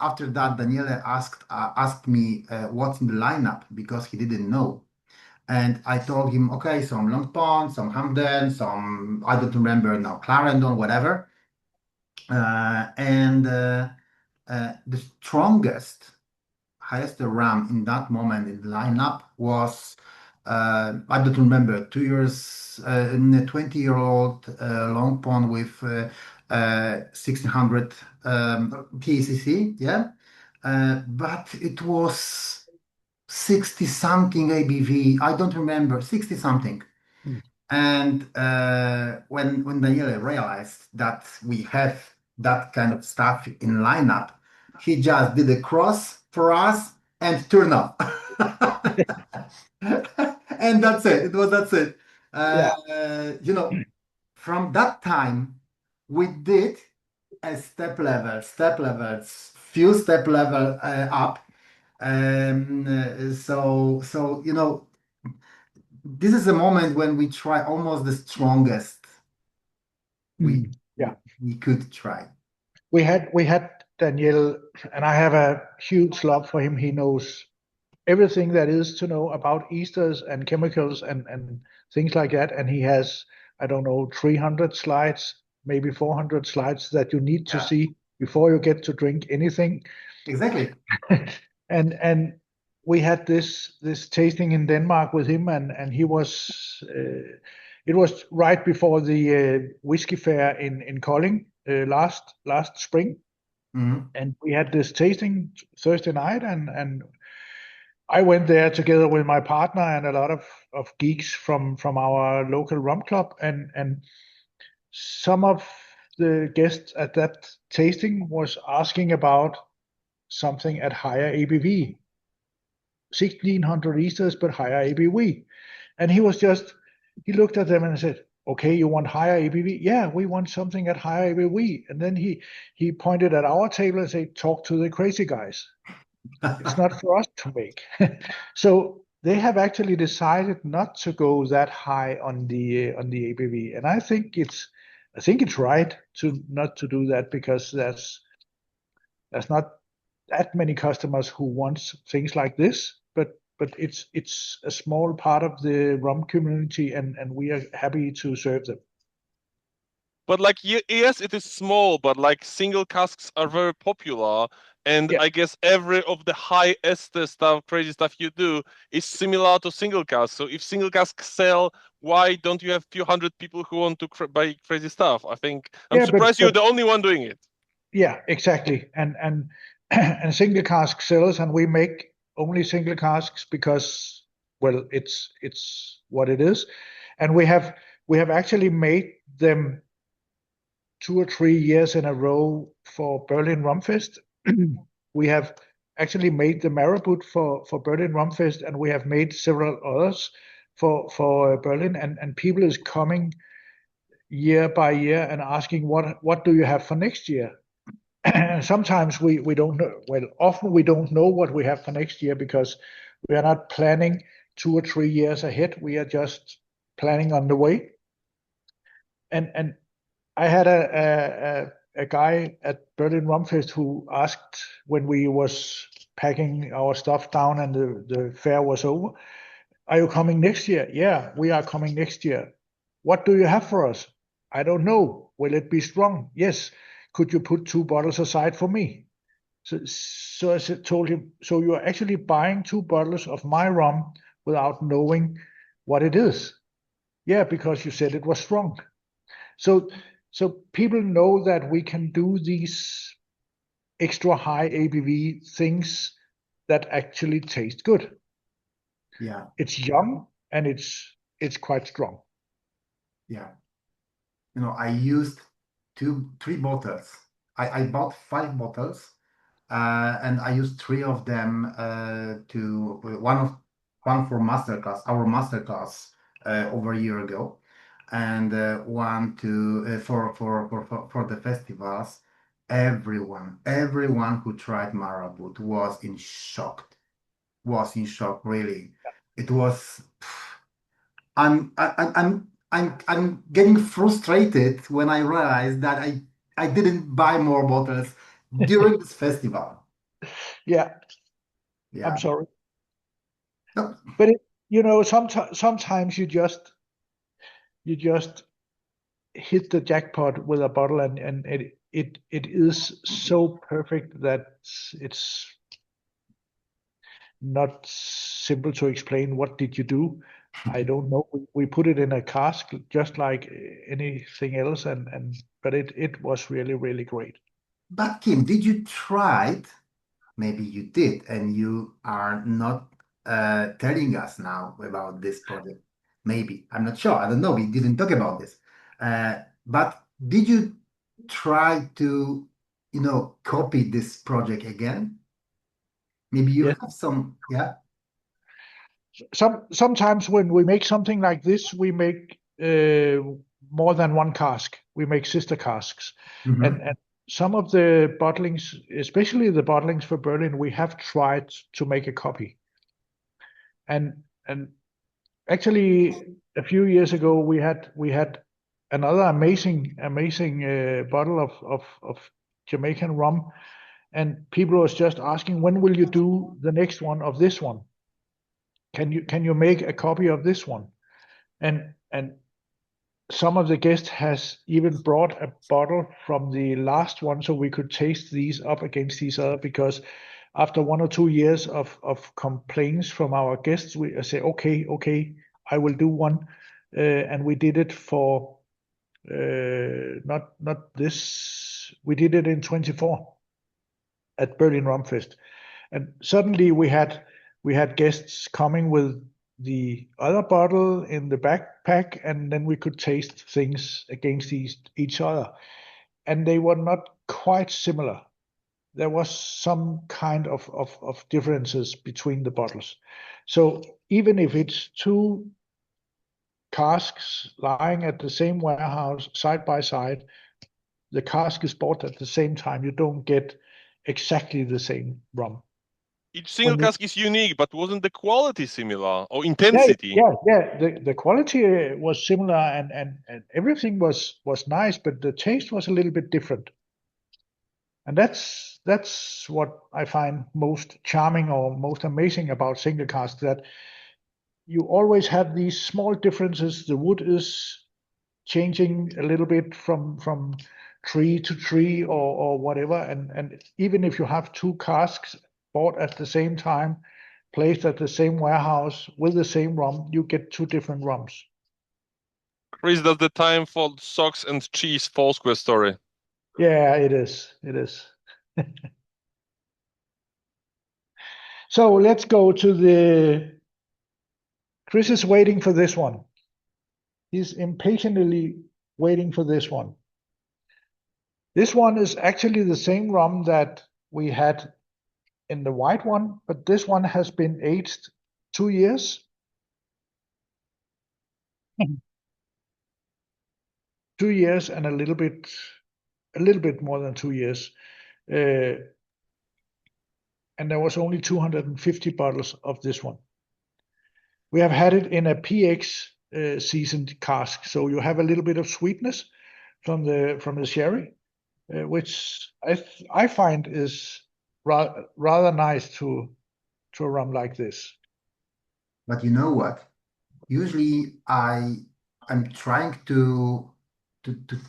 after that, Daniele asked me what's in the lineup because he didn't know. And I told him, okay, some Long Pond, some Hamden, some, I don't remember now, Clarendon, whatever. And the strongest, highest ram in that moment in the lineup was, I don't remember, 2 years, 20-year-old Long Pond with 1600 PCC, yeah. But it was 60 something ABV. I don't remember, 60 something. Mm. And when Daniele realized that we have that kind of stuff in lineup, he just did a cross for us and turn off. And that's it. That's it. Yeah. From that time, we did a step levels, few step level up. So this is a moment when we try almost the strongest we Yeah. we could try. We had Daniel, and I have a huge love for him. He knows everything that is to know about Easters and chemicals and things like that. And he has, I don't know, 300 slides, maybe 400 slides that you need to Yeah. see before you get to drink anything. Exactly. And we had this tasting in Denmark with him, and he was it was right before the whiskey fair in Kolding last spring, Mhm. and we had this tasting Thursday night, and I went there together with my partner and a lot of geeks from our local rum club, and some of the guests at that tasting was asking about something at higher ABV, 1600 Easters, but higher ABV. And he looked at them and said, okay, you want higher ABV? Yeah, we want something at higher ABV. And then he pointed at our table and said, talk to the crazy guys. It's not for us to make. So they have actually decided not to go that high on the ABV. And I think it's right to not to do that because that's that many customers who want things like this, but it's a small part of the rum community, and we are happy to serve them. But like, yes, it is small, but like single casks are very popular. And Yeah. I guess every of the high ester stuff, crazy stuff you do is similar to single cask. So if single casks sell, why don't you have few hundred people who want to buy crazy stuff? I think I'm Yeah, surprised you're the only one doing it. Yeah, exactly. And and single cask sells, and we make only single casks because, well, it's what it is. And we have actually made them 2 or 3 years in a row for Berlin Rum Fest. We have actually made the Marabut for Berlin Rum Fest, and we have made several others for Berlin, and people is coming year by year and asking what do you have for next year. Sometimes we don't know. Well, often we don't know what we have for next year because we are not planning 2 or 3 years ahead. We are just planning on the way. And I had a guy at Berlin Rum Fest who asked when we was packing our stuff down and the fair was over, "Are you coming next year?" "Yeah, we are coming next year." "What do you have for us?" "I don't know." "Will it be strong?" "Yes." "Could you put 2 bottles aside for me?" So I told him, "So you're actually buying 2 bottles of my rum without knowing what it is?" "Yeah, because you said it was strong." So people know that we can do these extra high ABV things that actually taste good. Yeah, It's young and it's quite strong. yeah. I used 3 bottles. I bought 5 bottles, and I used 3 of them to one for Masterclass, our Masterclass over a year ago, and one to for the festivals. Everyone who tried Marabut was in shock, really. It was. I'm getting frustrated when I realize that I didn't buy more bottles during this festival. Yeah, I'm Yeah. sorry. No, But sometimes you just hit the jackpot with a bottle, and it is so perfect that it's not simple to explain. What did you do? I don't know. We put it in a cask just like anything else, but it was really, really great. But Kim, did you try it? Maybe you did, and you are not telling us now about this project. Maybe. I'm not sure. I don't know. We didn't talk about this. But did you try to, copy this project again? Maybe you Yes. have some, yeah? Sometimes when we make something like this, we make more than one cask. We make sister casks, Mhm. and some of the bottlings, especially the bottlings for Berlin, we have tried to make a copy. And actually, a few years ago, we had another amazing bottle of Jamaican rum, and people was just asking, when will you do the next one of this one? Can you make a copy of this one? And some of the guests has even brought a bottle from the last one so we could taste these up against each other, because after 1 or 2 years of complaints from our guests, we say, okay, I will do one. And we did it for not this, we did it in 24 at Berlin Rum Fest. And suddenly we had guests coming with the other bottle in the backpack, and then we could taste things against each other. And they were not quite similar. There was some kind of differences between the bottles. So even if it's 2 casks lying at the same warehouse side by side, the cask is bought at the same time, you don't get exactly the same rum. Each single When you cask is unique, but wasn't the quality similar or Yeah, intensity? yeah. The quality was similar, and everything was nice, but the taste was a little bit different. And that's what I find most charming or most amazing about single cask, that you always have these small differences. The wood is changing a little bit from tree to tree or whatever, and even if you have two casks bought at the same time, placed at the same warehouse with the same rum, you get two different rums. Chris, that's the time for socks and cheese Foursquare story. Yeah, it is. It is. So let's go to the. Chris is waiting for this one. He's impatiently waiting for this one. This one is actually the same rum that we had in the white one, but this one has been aged 2 years. 2 years and a little bit more than 2 years. And there was only 250 bottles of this one. We have had it in a PX seasoned cask, so you have a little bit of sweetness from the sherry, which I find is rather nice to a rum like this. But you know what? Usually I'm trying to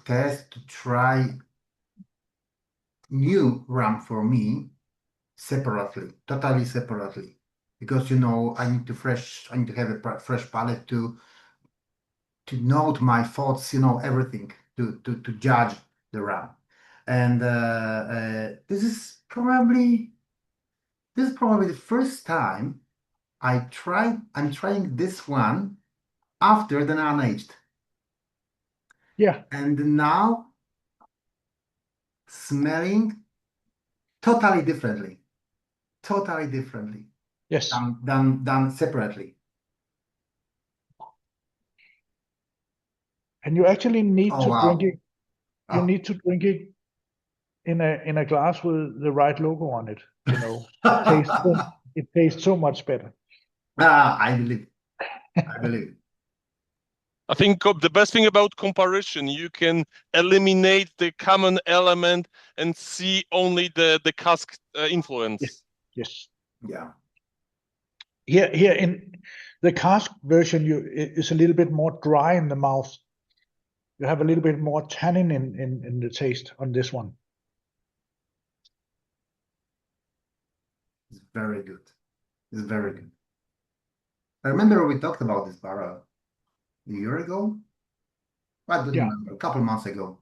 test, to try new rum for me separately, totally separately. Because you know I need to have a fresh palate to note my thoughts, you know, everything to judge the rum. And this is probably the first time I'm trying this one after the unaged. Yeah. And now smelling totally differently. Totally differently. Yes. Than separately. And you actually need Oh to wow. drink it. You Oh. need to drink it in a glass with the right logo on it. You know, it tastes so much better. I believe. I believe. I think the best thing about comparison, you can eliminate the common element and see only the cask influence. Yes. Yeah. Here in the cask version, it's a little bit more dry in the mouth. You have a little bit more tannin in the taste on this one. It's very good. It's very good. I remember we talked about this barrel a year ago. I don't Yeah. remember, a couple months ago.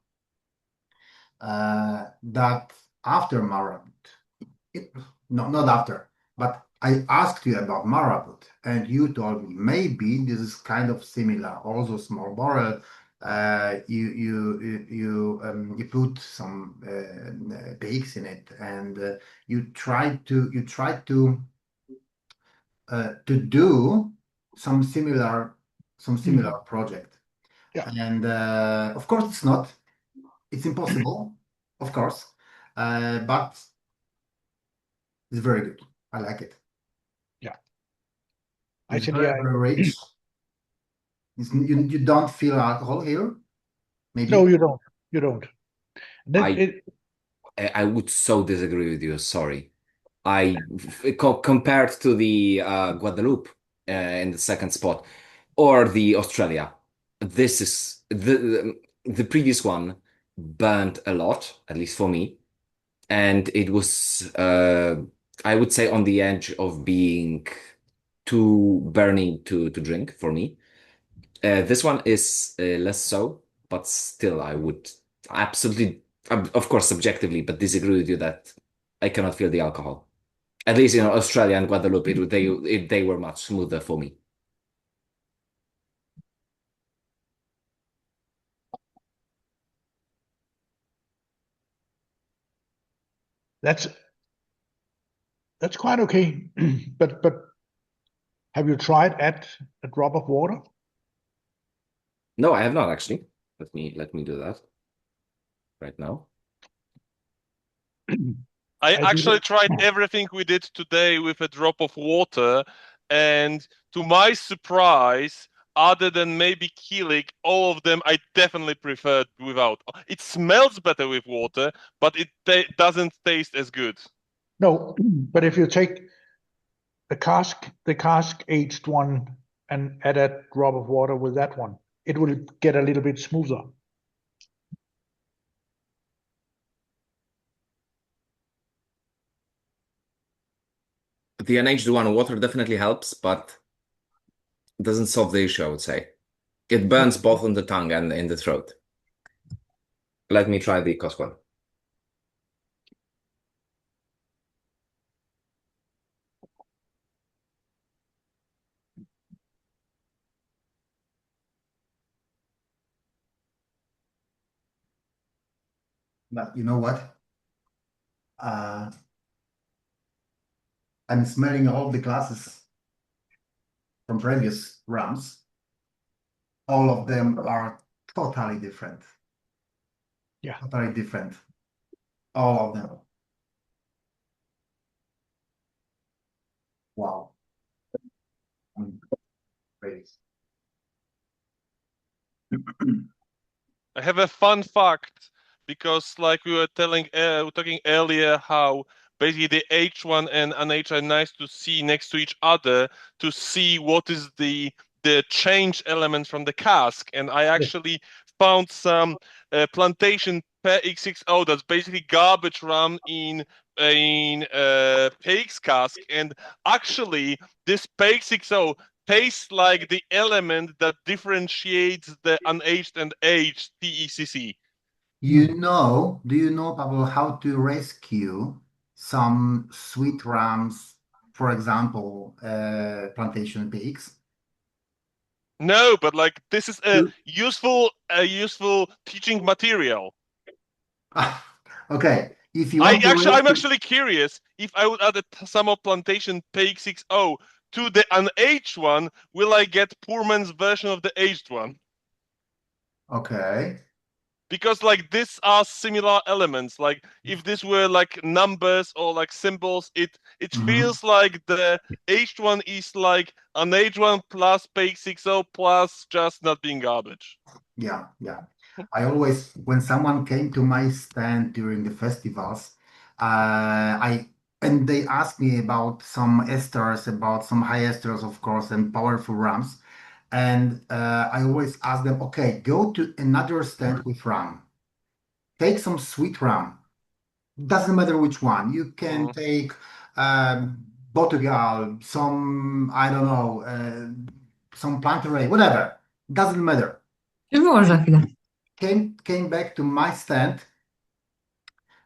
That after Marabut, not after, but I asked you about Marabut, and you told me maybe this is kind of similar, also small barrel. You put some pigs in it, and you tried to do some similar project. Yeah. And of course it's not. It's impossible, of course, but it's very good. I like it. Yeah. It's Actually, very rich. You don't feel alcohol here, maybe. No, you don't. You don't. I would so disagree with you. Sorry. Compared to the Guadeloupe in the second spot or the Australia, this is the previous one burned a lot, at least for me, and it was I would say on the edge of being too burning to drink for me. This one is less so, but still, I would absolutely, of course, subjectively, but disagree with you that I cannot feel the alcohol. At least in Australia and Guadeloupe, they were much smoother for me. That's quite okay. But have you tried add a drop of water? No, I have not actually. Let me do that right now. I I actually did. tried everything we did today with a drop of water, and to my surprise, other than maybe Kilik, all of them I definitely preferred without. It smells better with water, but it doesn't taste as good. No, but if you take the cask aged one and add a drop of water with that one, it will get a little bit smoother. The unaged one, water definitely helps, but doesn't solve the issue, I would say. It burns both on the tongue and in the throat. Let me try the Cos one. But you know what? I'm smelling all the classes from previous rounds. All of them are totally different. Yeah. Totally different. All of them. Wow. Great. I have a fun fact because, like we were talking earlier, how basically the H1 and NH are nice to see next to each other to see what is the change element from the cask, and I actually found some plantation PX60 that's basically garbage rum in PX cask, and actually this PX60 tastes like the element that differentiates the unaged and aged TECC. Do you know, Pablo, how to rescue some sweet rams, for example, plantation pigs? No, but like this is a You- useful teaching material. Okay, if you want to I'm rescue, actually curious if I would add some of plantation PX60 to the unaged one, will I get poor man's version of the aged one? okay, Because like these are similar elements. Like if this were like numbers or like symbols, it Mhm. feels like the aged one is like an aged one plus PX60 plus just not being garbage. Yeah, yeah. I always, when someone came to my stand during the festivals, and they asked me about some esters, about some high esters, of course, and powerful rams. And I always ask them, okay, go to another stand with ram. Take some sweet ram. Doesn't matter which one. You can take Portugal, some, I don't know, some Plantaray, whatever. Doesn't matter. Wyłącz za chwilę. Came back to my stand,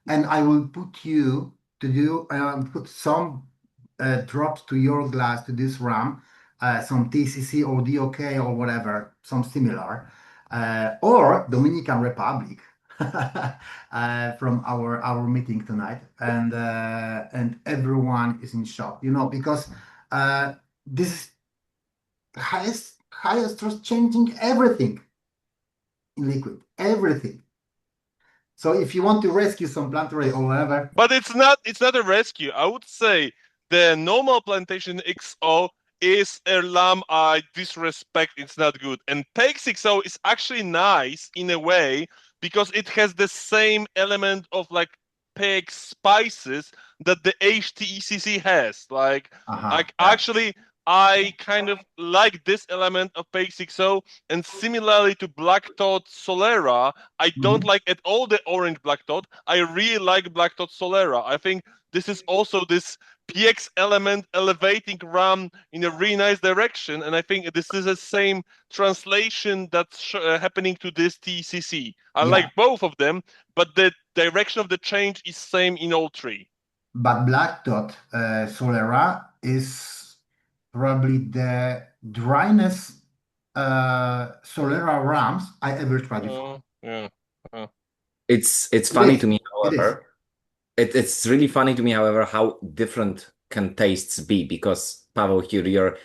and I will put you to do put some drops to your glass to this rum, some TCC or DOK or whatever, some similar, or Dominican Republic from our meeting tonight, and everyone is in shock, because this is highest trust changing everything in liquid, everything. So if you want to rescue some plantaray or whatever, But it's not a rescue. I would say the normal plantation XO is a lamb I disrespect. It's not good. And PX60 is actually nice in a way because it has the same element of like PX spices that the HTECC has. Like yeah. actually I kind of like this element of PX60, and similarly to Black Tot Solera, I don't Mhm. like at all the orange Black Tot. I really like Black Tot Solera. I think this is also this PX element elevating RAM in a really nice direction, and I think this is the same translation that's happening to this TCC. I Yeah, like both of them, but the direction of the change is same in all three. but Black Dot Solera is probably the dryness Solera rams I ever tried before. Yeah. It's It funny is. to me, It is. however. It's really funny to me, however, how different can tastes be, because Pavel, here you're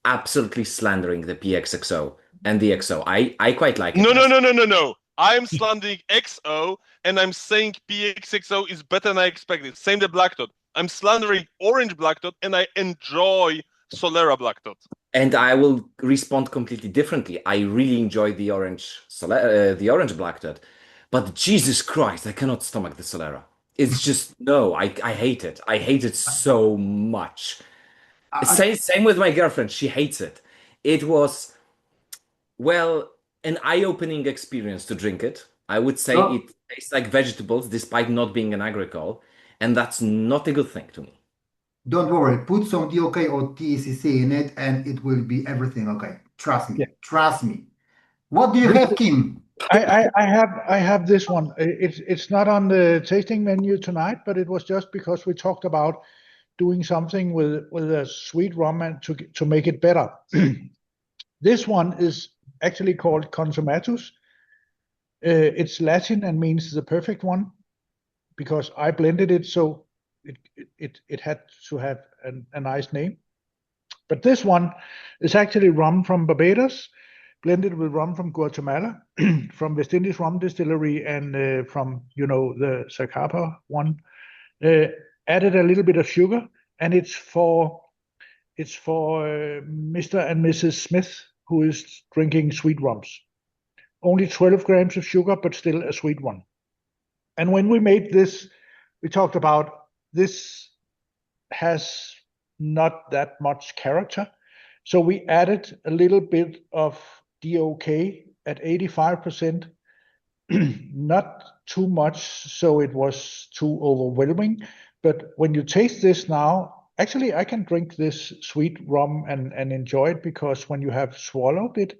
absolutely slandering the PXXO and the XO. I quite like it myself. No. I'm slandering XO and I'm saying PXXO is better than I expected. Same the Black Dot. I'm slandering Orange Black Dot and I enjoy Solera Black Dot. And I will respond completely differently. I really enjoy the orange black dot, but Jesus Christ, I cannot stomach the Solera. It's just no, I hate it. I hate it so much. I, Same with my girlfriend. She hates it. It was, well, an eye-opening experience to drink it. I would say no, it tastes like vegetables despite not being an agricole, and that's not a good thing to me. don't worry, put some DOK or TCC in it and it will be everything okay. Trust me. Yeah. Trust me. What do you This, have, Kim? I have this one. It's not on the tasting menu tonight, but it was just because we talked about doing something with a sweet rum and to make it better. This one is actually called Consumatus. It's Latin and means the perfect one because I blended it, so it had to have a nice name. But this one is actually rum from Barbados, blended with rum from Guatemala, from West Indies Rum Distillery, and from the Zacapa one. Added a little bit of sugar, and it's for Mr. and Mrs. Smith who is drinking sweet rums. Only 12 grams of sugar, but still a sweet one. And when we made this, we talked about this has not that much character. So we added a little bit of DOK at 85%, not too much, so it was too overwhelming. But when you taste this now, actually, I can drink this sweet rum and enjoy it because when you have swallowed it,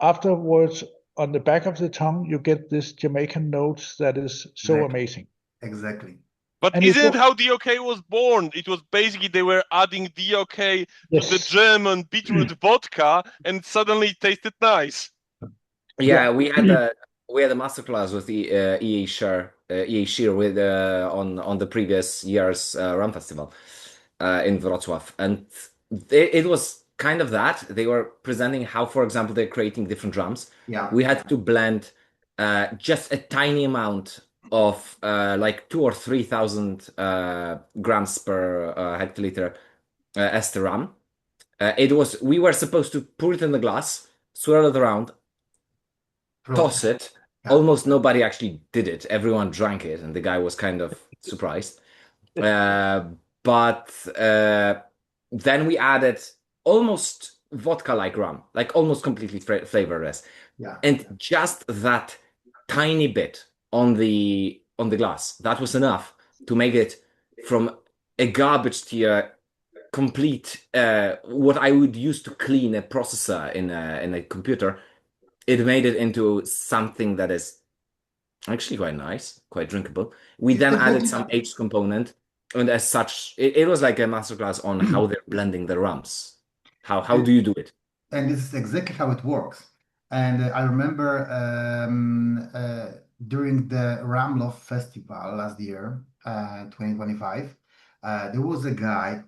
afterwards, on the back of the tongue, you get this Jamaican notes that is so Exactly. amazing. Exactly. But And isn't it how DOK was born? It was basically they were adding DOK to the Yes. German beetroot vodka, and suddenly it tasted nice. Yeah, we had a masterclass with EA Shear with on the previous year's Rum Festival in Wrocław, and it was kind of that. They were presenting how, for example, they're creating different drums. Yeah. We had to blend just a tiny amount of like 2 or 3,000 grams per hectoliter ester rum. We were supposed to pour it in the glass, swirl it around, toss it. Yeah. Almost nobody actually did it. Everyone drank it, and the guy was kind of surprised. But then we added almost vodka-like rum, like almost completely flavorless, Yeah. and just that tiny bit on the glass. That was enough to make it from a garbage to a complete what I would use to clean a processor in a computer. It made it into something that is actually quite nice, quite drinkable. We then added some aged component, and as such, it was like a masterclass on how they're blending the rums. How do you do it? And this is exactly how it works. And I remember during the Ramlov Festival last year, 2025, there was a guy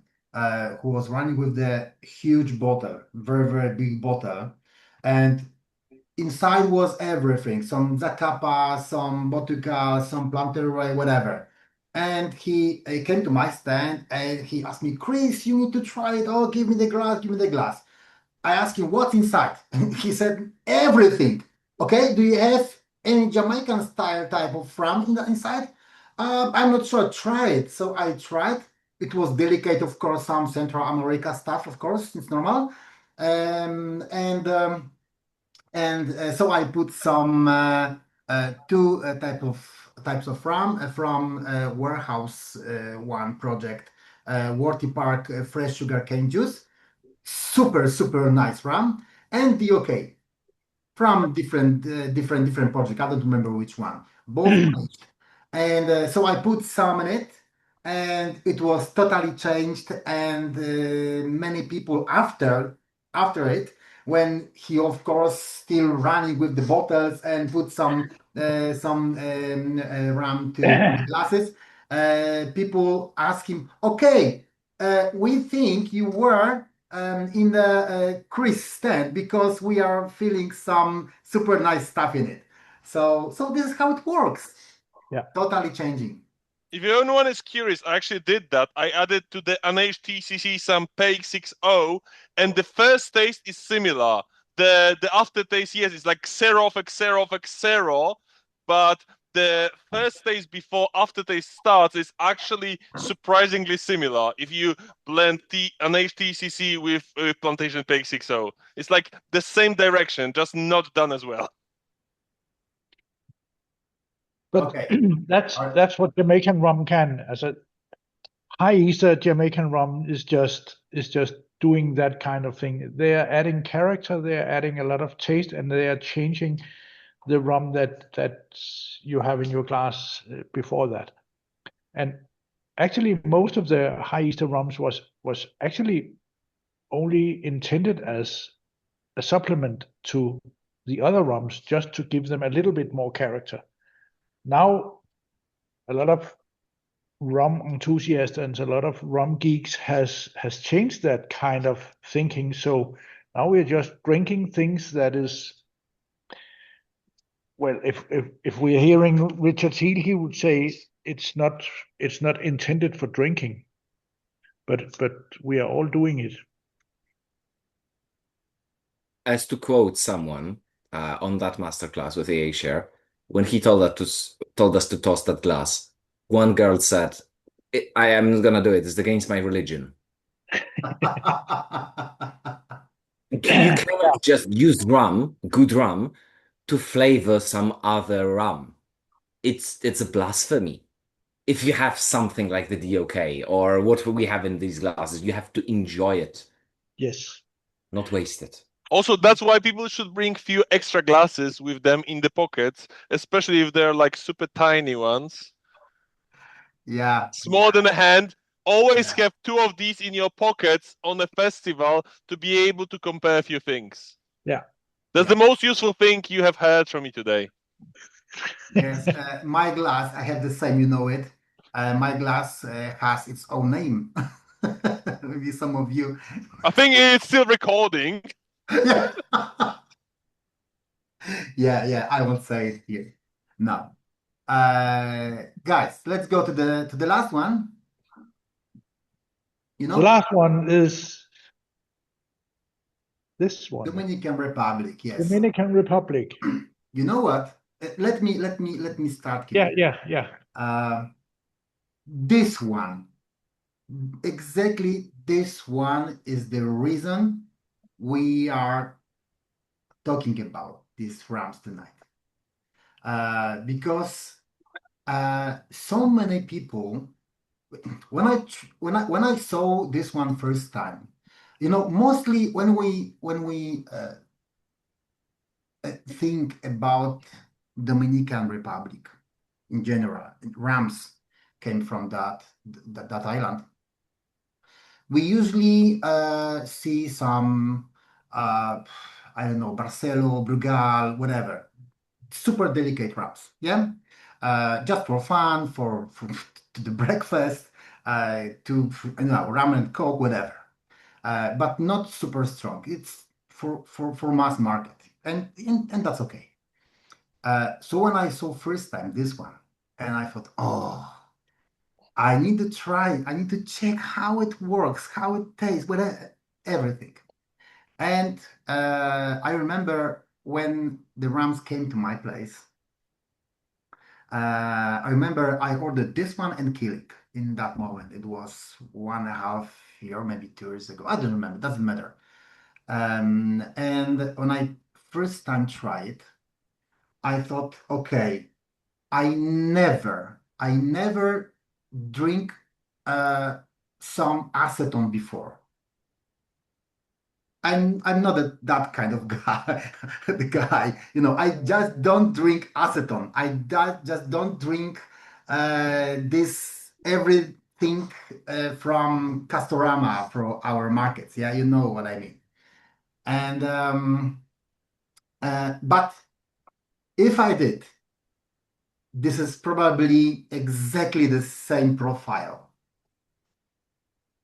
who was running with the huge bottle, very, very big bottle. And inside was everything, some Zacapa, some Botuca, some Planteroy, whatever. And he came to my stand and he asked me, Chris, you need to try it. Oh, give me the glass, give me the glass. I asked him, what's inside? He said, everything. Okay, do you have any Jamaican style type of rum inside? I'm not sure. Try it. So I tried. It was delicate, of course, some Central America stuff, of course, it's normal. So I put some two types of rum from Warehouse One project, Worthy Park fresh sugar cane juice, super nice rum, and the OK from different project. I don't remember which one. Both aged. And so I put some in it, and it was totally changed. And many people after it, when he of course still running with the bottles and put some rum to the glasses, people ask him, okay, we think you were in the Chris stand because we are feeling some super nice stuff in it. So this is how it works. Yeah. Totally changing. If anyone is curious, I actually did that. I added to the unaged TCC some PX60, and the first taste is similar. The aftertaste, yes, it's like Xero, but the first taste before aftertaste starts is actually surprisingly similar if you blend unaged TCC with plantation PX60. It's like the same direction, just not done as well. But Okay. that's what Jamaican rum can. As a high Easter Jamaican rum is just doing that kind of thing. They are adding character, they are adding a lot of taste, and they are changing the rum that you have in your glass before that. And actually, most of the high Easter rums was actually only intended as a supplement to the other rums, just to give them a little bit more character. Now, a lot of rum enthusiasts and a lot of rum geeks has changed that kind of thinking. So now we're just drinking things that is, well, if we're hearing Richard Steele, he would say it's not intended for drinking, but we are all doing it. As to quote someone on that masterclass with AA Share, when he told us to toss that glass, one girl said, "I am gonna do it. It's against my religion." You cannot just use rum, good rum, to flavor some other rum. It's a blasphemy. If you have something like the DOK or what we have in these glasses, you have to enjoy it, Yes. not waste it. Also, that's why people should bring few extra glasses with them in the pockets, especially if they're like super tiny ones. Yeah. Smaller than a hand. Always Yeah. have two of these in your pockets on a festival to be able to compare a few things. Yeah. That's the most useful thing you have heard from me today. Yes. My glass, I have the same, you know it. My glass has its own name. Maybe some of you. I think it's still recording. Yeah. Yeah, I won't say it here. No. Guys, let's go to the last one. You The know, last one is this one. Dominican Republic, yes. Dominican Republic. You know what? Let me start here. Yeah. This one, exactly this one is the reason we are talking about these Rams tonight. Because so many people, when I saw this one first time, you know, mostly when we think about Dominican Republic in general, Rams came from that island. We usually see some I don't know, Barcelo, Brugal, whatever, super delicate wraps, yeah, just for fun, for to the breakfast, to you know, ramen and coke, whatever, but not super strong. It's for mass market, and that's okay. So when I saw first time this one, and I thought, oh, I need to try. I need to check how it works, how it tastes, whatever, everything. And I remember when the Rams came to my place. I remember I ordered this one and Kilik in that moment. It was 1.5 year, maybe 2 years ago. I don't remember. Doesn't matter. And when I first time tried it, I thought, okay, I never drink some acetone before. I'm not that kind of guy. The guy, you know, I just don't drink acetone. Just don't drink this everything from Castorama for our markets. Yeah, you know what I mean. And but if I did, this is probably exactly the same profile.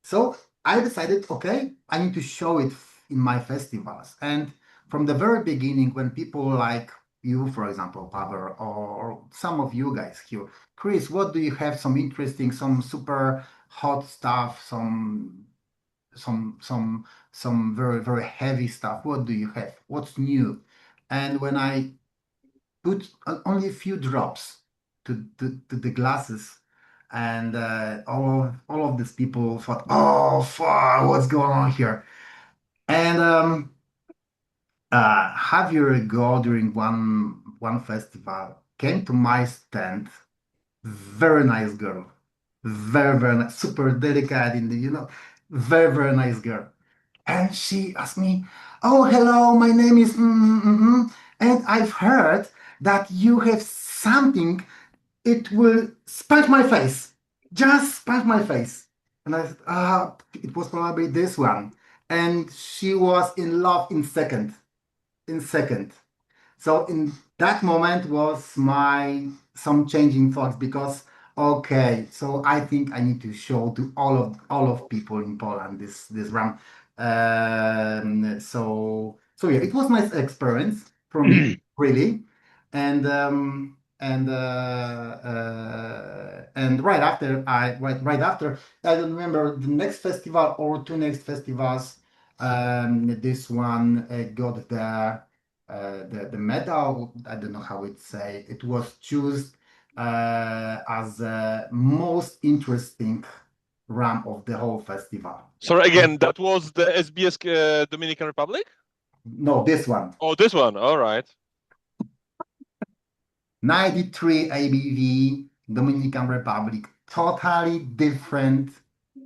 So I decided, okay, I need to show it in my festivals. And from the very beginning, when people like you, for example, Pavel, or some of you guys here. Chris, what do you have? Some interesting, some super hot stuff, some some some very very heavy stuff. What do you have? What's new? And when I put only a few drops to the glasses, and all of these people thought, "Oh, fuck, what's going on here?" And half year ago, during one festival, came to my stand, very nice girl, very nice, super delicate in the, very nice girl. And she asked me, "Oh, hello, my name is, and I've heard that you have something, it will spank my face, just spank my face." And I said, it was probably this one. And she was in love in second. So in that moment was my some changing thoughts, because okay, so I think I need to show to all of people in Poland this round. So yeah, it was nice experience for me, really. And right after, I don't remember the next festival or two next festivals. This one got the medal. I don't know how it say. It was chosen as the most interesting ram of the whole festival. Sorry, again, that was the SBS Dominican Republic? No, this one. Oh, this one. All right. 93 ABV, Dominican Republic. Totally different.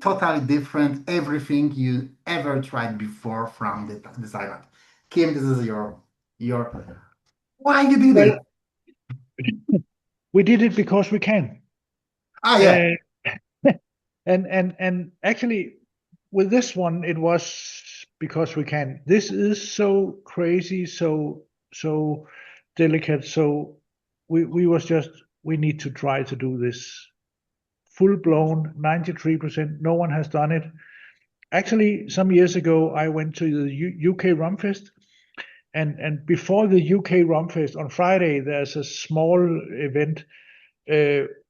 Totally different. Everything you ever tried before from this island. Kim, this is your. Why you did it? We did it because we can. Yeah. And actually, with this one, it was because we can. This is so crazy, so delicate. So we need to try to do this full blown 93%. No one has done it. Actually, some years ago, I went to the UK Rumfest, and before the UK Rumfest on Friday, there's a small event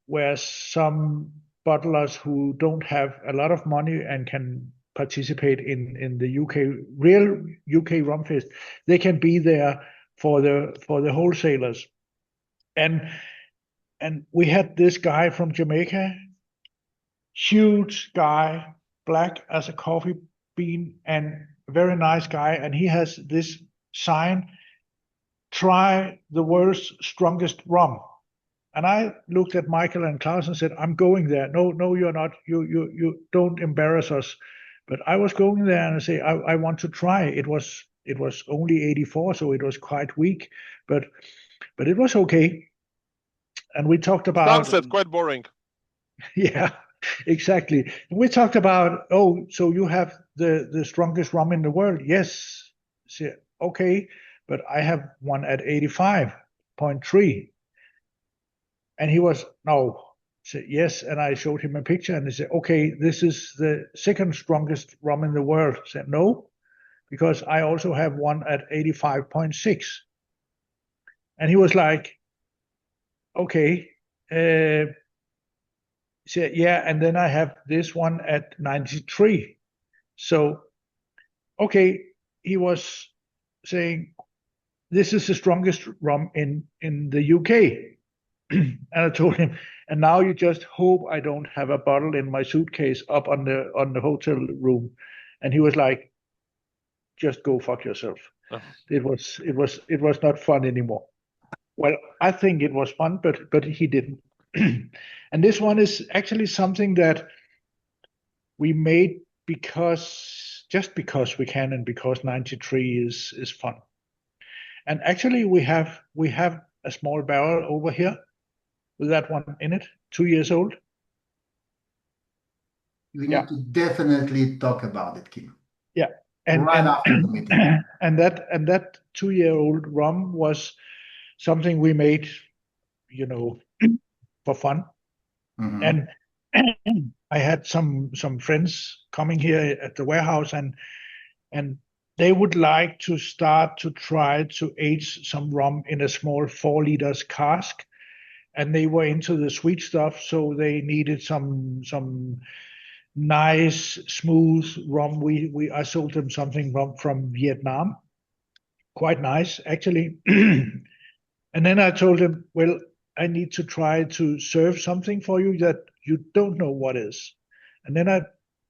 where some bottlers who don't have a lot of money and can participate in the real UK Rumfest, they can be there for the wholesalers. And we had this guy from Jamaica, huge guy, black as a coffee bean, and very nice guy. And he has this sign: "Try the world's strongest rum." And I looked at Michael and Klaus and said, "I'm going there." No, you're not. You don't embarrass us. But I was going there and I say, I want to try. It was only 84, so it was quite weak, but it was okay. And we talked about Sunset, quite boring. yeah, exactly. And we talked about, oh, so you have the strongest rum in the world? Yes. So, okay, but I have one at 85.3. And he was, no. Said yes, and I showed him a picture, and he said, okay, this is the second strongest rum in the world. I said, no, because I also have one at 85.6. And he was like, okay. He said, yeah, and then I have this one at 93. So, okay, he was saying, this is the strongest rum in the UK. And I told him, and now you just hope I don't have a bottle in my suitcase up on the hotel room. And he was like, just go fuck yourself. Oh. It was not fun anymore. Well, I think it was fun, but he didn't. And this one is actually something that we made just because we can, and because 93 is fun. And actually we have a small barrel over here with that one in it, 2 years old. We need to definitely talk about it, Kim. Yeah. And after the meeting. And that 2-year-old rum was something we made, for fun. Mm-hmm. And I had some friends coming here at the warehouse, and they would like to start to try to age some rum in a small 4 liters cask, and they were into the sweet stuff, so they needed some nice smooth rum. I sold them something from Vietnam, quite nice actually. And then I told him, well, I need to try to serve something for you that you don't know what is. And then I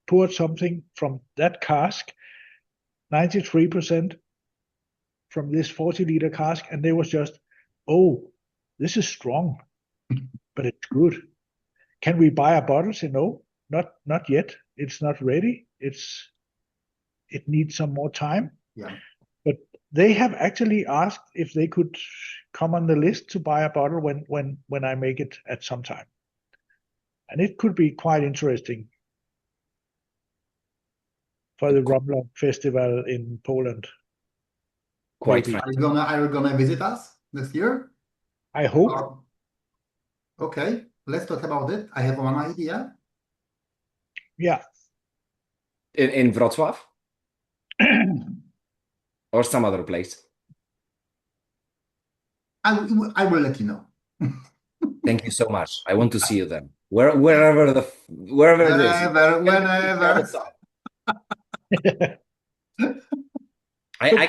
poured something from that cask, 93% from this 40-liter cask, and they was just, oh, this is strong, but it's good. Can we buy a bottle? Say, no, not yet. It's not ready. It needs some more time. Yeah. But they have actually asked if they could come on the list to buy a bottle when I make it at some time. And it could be quite interesting for the Rumlock Festival in Poland. Quite Maybe. frankly. Are you gonna visit us next year? I hope. Or- Okay, let's talk about it. I have one idea. Yeah. In Wrocław or some other place? I will let you know. Thank you so much. I want to see you then. Wherever it is. Whenever. I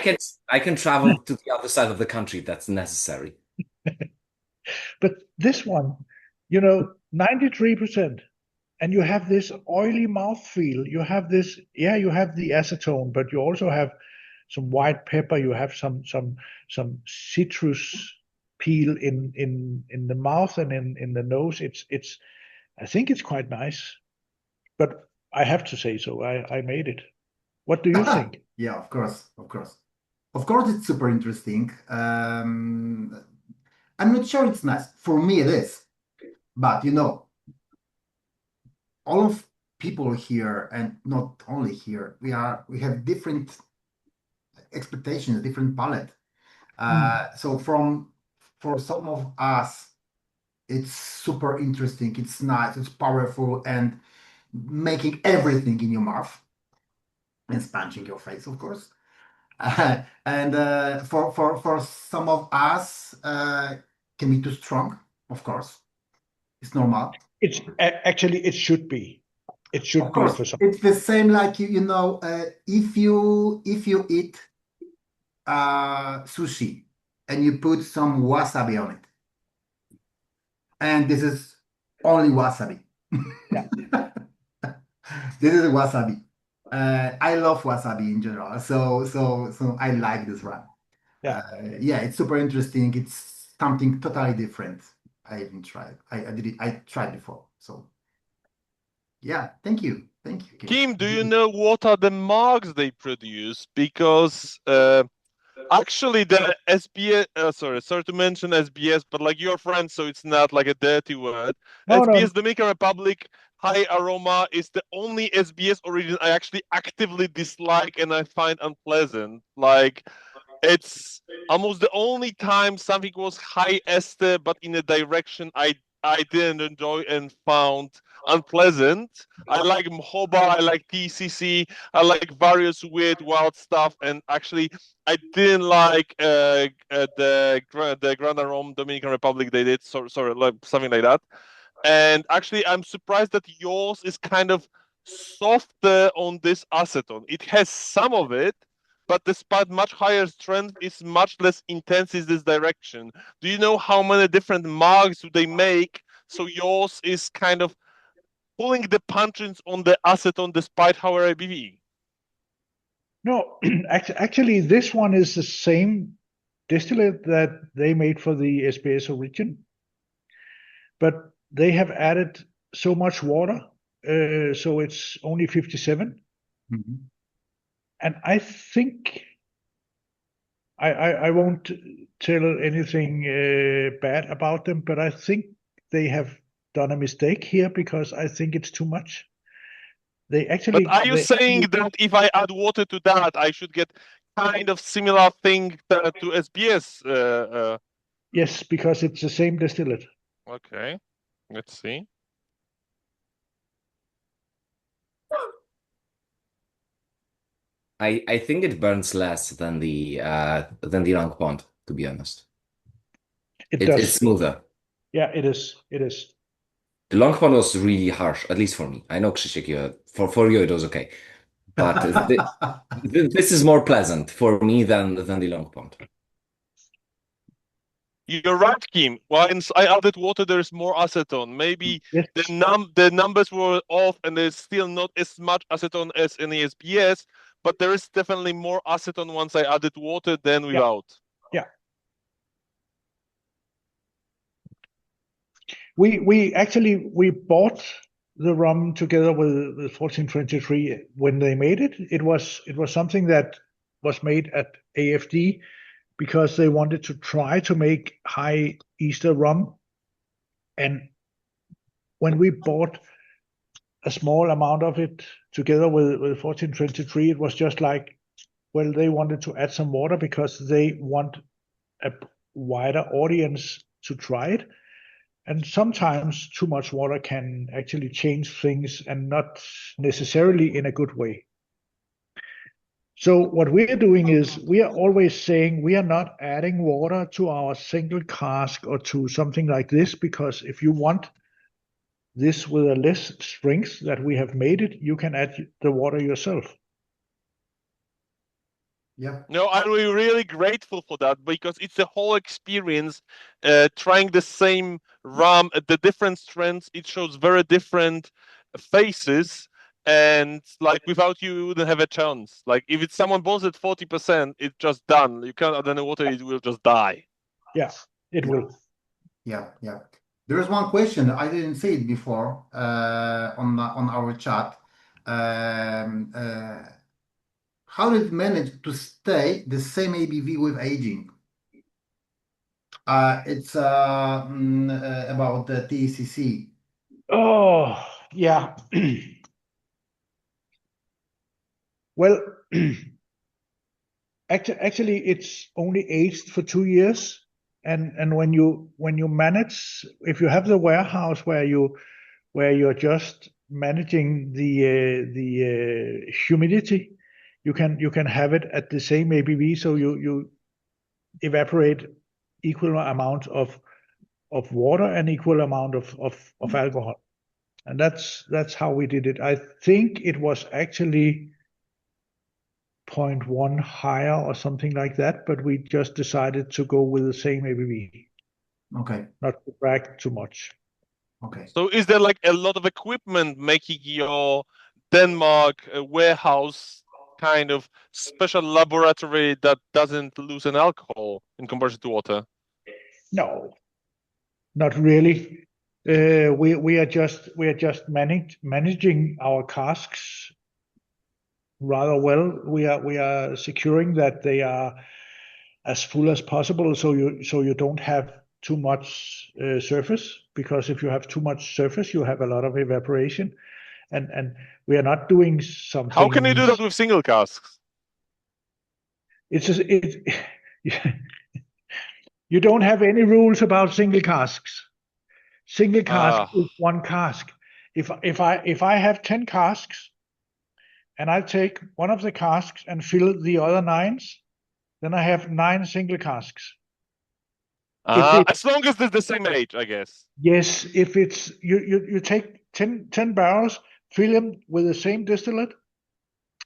can travel to the other side of the country if that's necessary. But this one, 93%, and you have this oily mouthfeel. You have this, you have the acetone, but you also have some white pepper. You have some citrus peel in the mouth and in the nose. I think it's quite nice, but I have to say so. I made it. What do you think? Yeah, of course. Of course, it's super interesting. I'm not sure it's nice. For me, it is. But all of people here, and not only here, we have different expectations, different palette. So for some of us, it's super interesting. It's nice. It's powerful and making everything in your mouth and sponging your face, of course. And for some of us, can be too strong. Of course, it's normal. It's actually it should be. It should Of be course, for some. it's the same like if you eat sushi and you put some wasabi on it, and this is only wasabi. Yeah. This is wasabi. I love wasabi in general, so I like this one. Yeah. Yeah, it's super interesting. It's something totally different. I haven't tried. I did it. I tried before. So yeah, thank you, Kim, do you know what are the marks they produce? Because actually the SBS, sorry to mention SBS, but like your friend, so it's not like a dirty word. No, SBS Dominican Republic High Aroma is the only SBS origin I actually actively dislike and I find unpleasant. Like it's almost the only time something was high ester, but in a direction I didn't enjoy and found unpleasant. I like Mhoba, I like TCC, I like various weird wild stuff, and actually I didn't like the Grand Arome Dominican Republic they did. Sorry, like something like that. And actually, I'm surprised that yours is kind of softer on this acetone. It has some of it, but despite much higher strength, it's much less intense in this direction. Do you know how many different marks do they make? So yours is kind of pulling the punches on the acetone despite higher ABV. No, actually, this one is the same distillate that they made for the SBS origin, but they have added so much water, so it's only 57. Mhm. And I think I won't tell anything bad about them, but I think they have done a mistake here because I think it's too much. They actually. But are you saying that if I add water to that, I should get kind of similar thing to SBS? Yes, because it's the same distillate. Okay, let's see. I think it burns less than the long pond, to be honest. It It's does. smoother. Yeah, it is. It is. The long pond was really harsh, at least for me. I know Krzysiek, for you it was okay, but this is more pleasant for me than the long pond. You're right, Kim. Once I added water, there's more acetone. Maybe Yes. the numbers were off, and there's still not as much acetone as in ESBS, but there is definitely more acetone once I added water than without. Yeah. We actually bought the rum together with 1423 when they made it. It was something that was made at AFD because they wanted to try to make high Easter rum. And when we bought a small amount of it together with 1423, it was just like, well, they wanted to add some water because they want a wider audience to try it. And sometimes too much water can actually change things and not necessarily in a good way. So what we're doing is we are always saying we are not adding water to our single cask or to something like this, because if you want this with a less strength that we have made it, you can add the water yourself. Yeah. No, I'm really grateful for that because it's a whole experience trying the same rum at the different strengths. It shows very different faces, and like without you, you wouldn't have a chance. Like if it's someone burns at 40%, it's just done. You can't add any water; it will just die. Yeah, it will. Yeah, yeah. There is one question I didn't say it before on our chat. How did it manage to stay the same ABV with aging? It's about the TCC. Oh, yeah. Well, actually, it's only aged for 2 years, and when you manage, if you have the warehouse where you're just managing the humidity, you can have it at the same ABV, so you evaporate equal amount of water and equal amount of alcohol, and that's how we did it. I think it was actually 0.1 higher or something like that, but we just decided to go with the same ABV, Okay, not to brag too much. okay. So is there like a lot of equipment making your Denmark warehouse kind of special laboratory that doesn't lose an alcohol in comparison to water? No, not really. We are just managing our casks rather well. We are securing that they are as full as possible, so you don't have too much surface, because if you have too much surface, you have a lot of evaporation, and we are not doing something. How can you do that with single casks? It's just, you don't have any rules about single casks. Single cask is one cask. If I have 10 casks and I take one of the casks and fill the other 9, then I have 9 single casks. As long as they're the same age, I guess. Yes, if it's you take 10 barrels, fill them with the same distillate,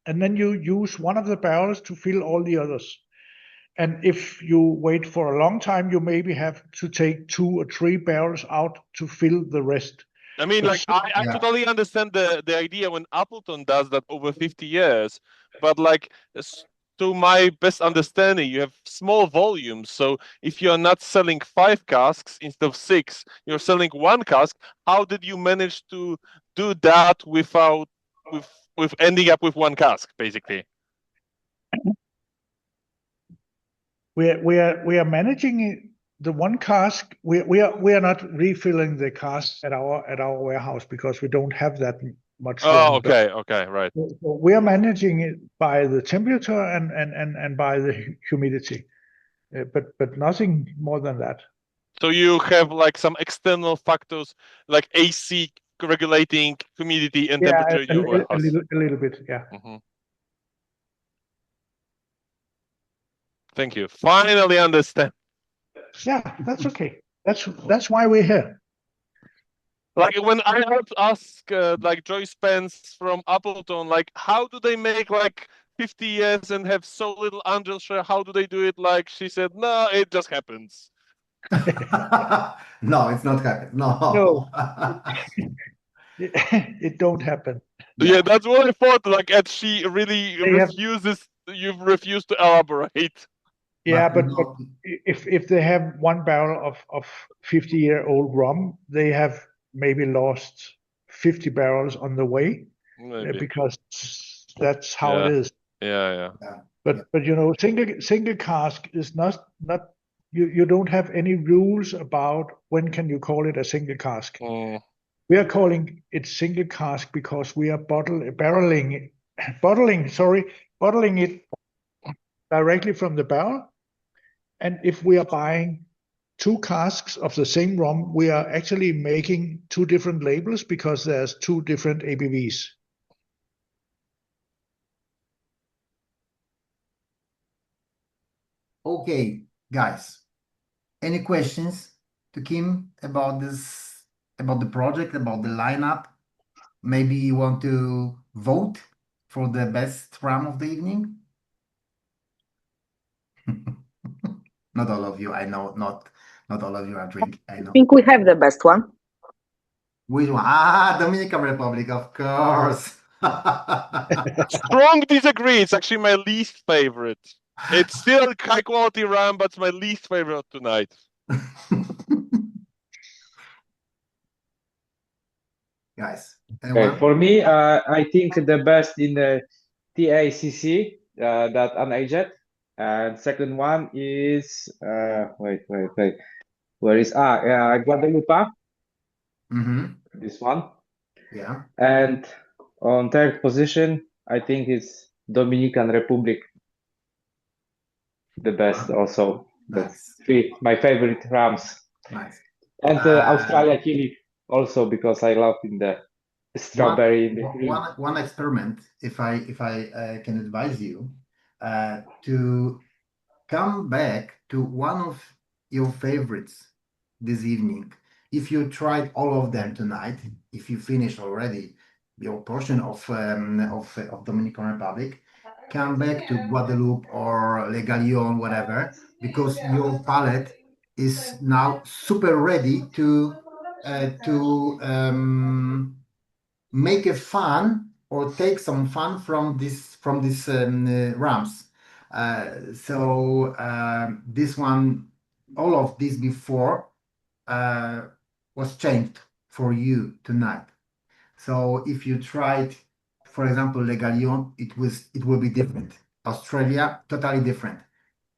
and then you use one of the barrels to fill all the others. And if you wait for a long time, you maybe have to take 2 or 3 barrels out to fill the rest. I mean, like I Yeah. totally understand the idea when Appleton does that over 50 years, but like to my best understanding, you have small volumes. So if you are not selling 5 casks instead of 6, you're selling 1 cask. How did you manage to do that without with ending up with 1 cask, basically? We are managing the 1 cask. We are not refilling the cask at our warehouse because we don't have that much room. Oh, okay, right. So we are managing it by the temperature and by the humidity, but nothing more than that. So you have like some external factors like AC regulating humidity and temperature in your warehouse. A little bit, yeah. Mhm. Thank you. Finally understand. Yeah, that's okay. That's why we're here. Like when I had to ask like Joy Spence from Appleton, like how do they make like 50 years and have so little angel share? How do they do it? Like she said, no, it just happens. No, it's not happening. No. No. It don't happen. Yeah, that's what I thought. Like, and she really They have- refuses. You've refused to elaborate. Yeah, But, but if they have one barrel of 50-year-old rum, they have maybe lost 50 barrels on the way Maybe. because that's how it Yeah. is. Yeah. But you know, single cask is not you don't have any rules about when can you call it a single cask. Mm. We are calling it single cask because we are bottling it directly from the barrel. And if we are buying 2 casks of the same rum, we are actually making 2 different labels because there's 2 different ABVs. okay, guys, any questions to Kim about this, about the project, about the lineup? Maybe you want to vote for the best rum of the evening? Not all of you, I know, not all of you are drinking, I know. I think we have the best one. Which one? Dominican Republic, of course. Strong disagree. It's actually my least favorite. It's still high quality rum, but it's my least favorite tonight. Guys, Okay, anyone? for me, I think the best in the TACC, that unaged. And second one is wait. Where is Guadalupe? This one. Yeah. And on third position, I think it's Dominican Republic. The best also. That's three my favorite rams. Nice. And Australia Chili also because I love in the strawberry in the cream. One experiment, if I can advise you, to come back to one of your favorites this evening. If you tried all of them tonight, if you finished already your portion of Dominican Republic, come back to Guadeloupe or Le Galion, whatever, because your palate is now super ready to make a fun or take some fun from this rams. So this one, all of this before was changed for you tonight. So if you tried, for example, Le Galion, it will be different. Australia, totally different.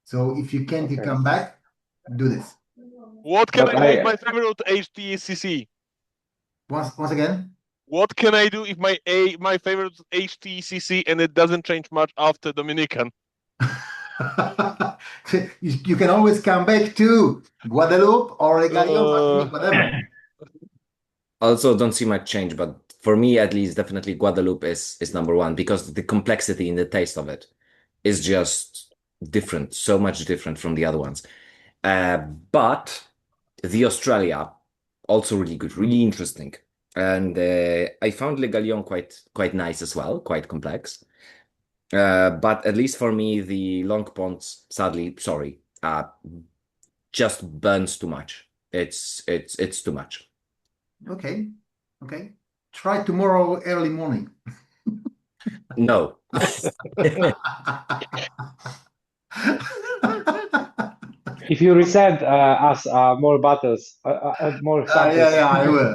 So if you can't come back, do this. What can I do if my favorite HTCC? Once again. What can I do if my favorite HTCC and it doesn't change much after Dominican? You can always come back to Guadeloupe or Le Galion, Martinique, whatever. Also, don't see much change, but for me, at least, definitely Guadeloupe is number one because the complexity in the taste of it is just different, so much different from the other ones. But the Australia, also really good, really interesting. And I found Le Galion quite nice as well, quite complex. But at least for me, the Long Ponds, sadly, sorry, just burns too much. It's too much. Okay. Try tomorrow early morning. No. If you resend us more bottles, more samples. Yeah, I will.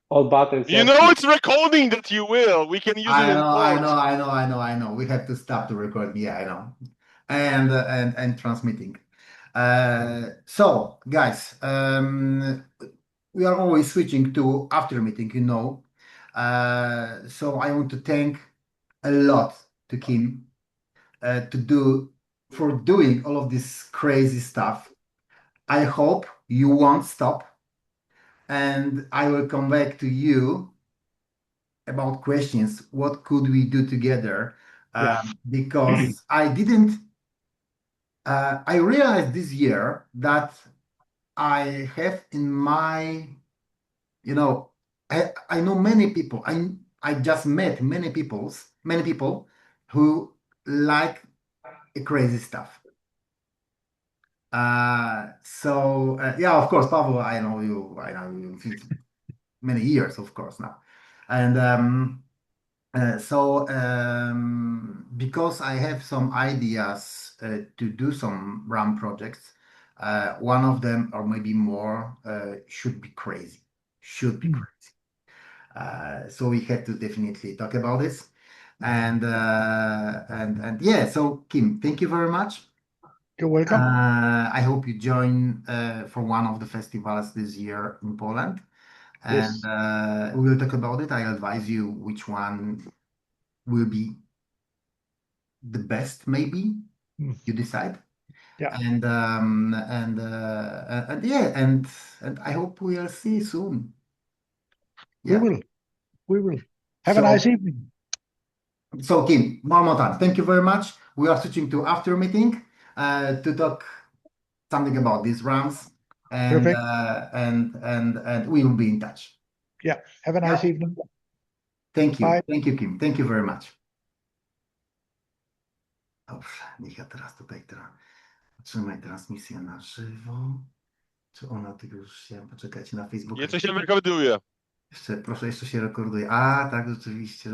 All bottles. You know it's recording that you will. We can use it in court. I know. We have to stop the recording. Yeah, I know. And transmitting. So, guys, we are always switching to after meeting, you know. So I want to thank a lot to Kim for doing all of this crazy stuff. I hope you won't stop, and I will come back to you about questions. What could we do together Yeah. because I didn't. I realized this year that I have in my, you know, I know many people. I just met many people who like crazy stuff. Yeah, of course, Pablo, I know you since many years, of course, now. And because I have some ideas to do some RAM projects, one of them or maybe more should be crazy. Should be Mm. crazy. So we had to definitely talk about this. And yeah, so Kim, thank you very much. You're welcome. I hope you join for one of the festivals this year in Poland. And Yes. we will talk about it. I'll advise you which one will be the best, maybe Mm. you decide. Yeah. And yeah, and I hope we'll see you soon. We Yeah. will. We will. Have a So nice evening. so Kim, one more time. Thank you very much. We are switching to after meeting to talk something about these rounds, Perfect. and we will be in touch. Yeah. Have a nice Yeah. evening. Thank you. Bye. Thank you, Kim. Thank you very much. Dobrze, niech ja teraz tutaj trzymaj transmisję na żywo. Czy ona tego już się... Poczekajcie na Facebooka. Jeszcze się rekomenduje. Jeszcze, proszę, jeszcze się rekorduje. A, tak, rzeczywiście.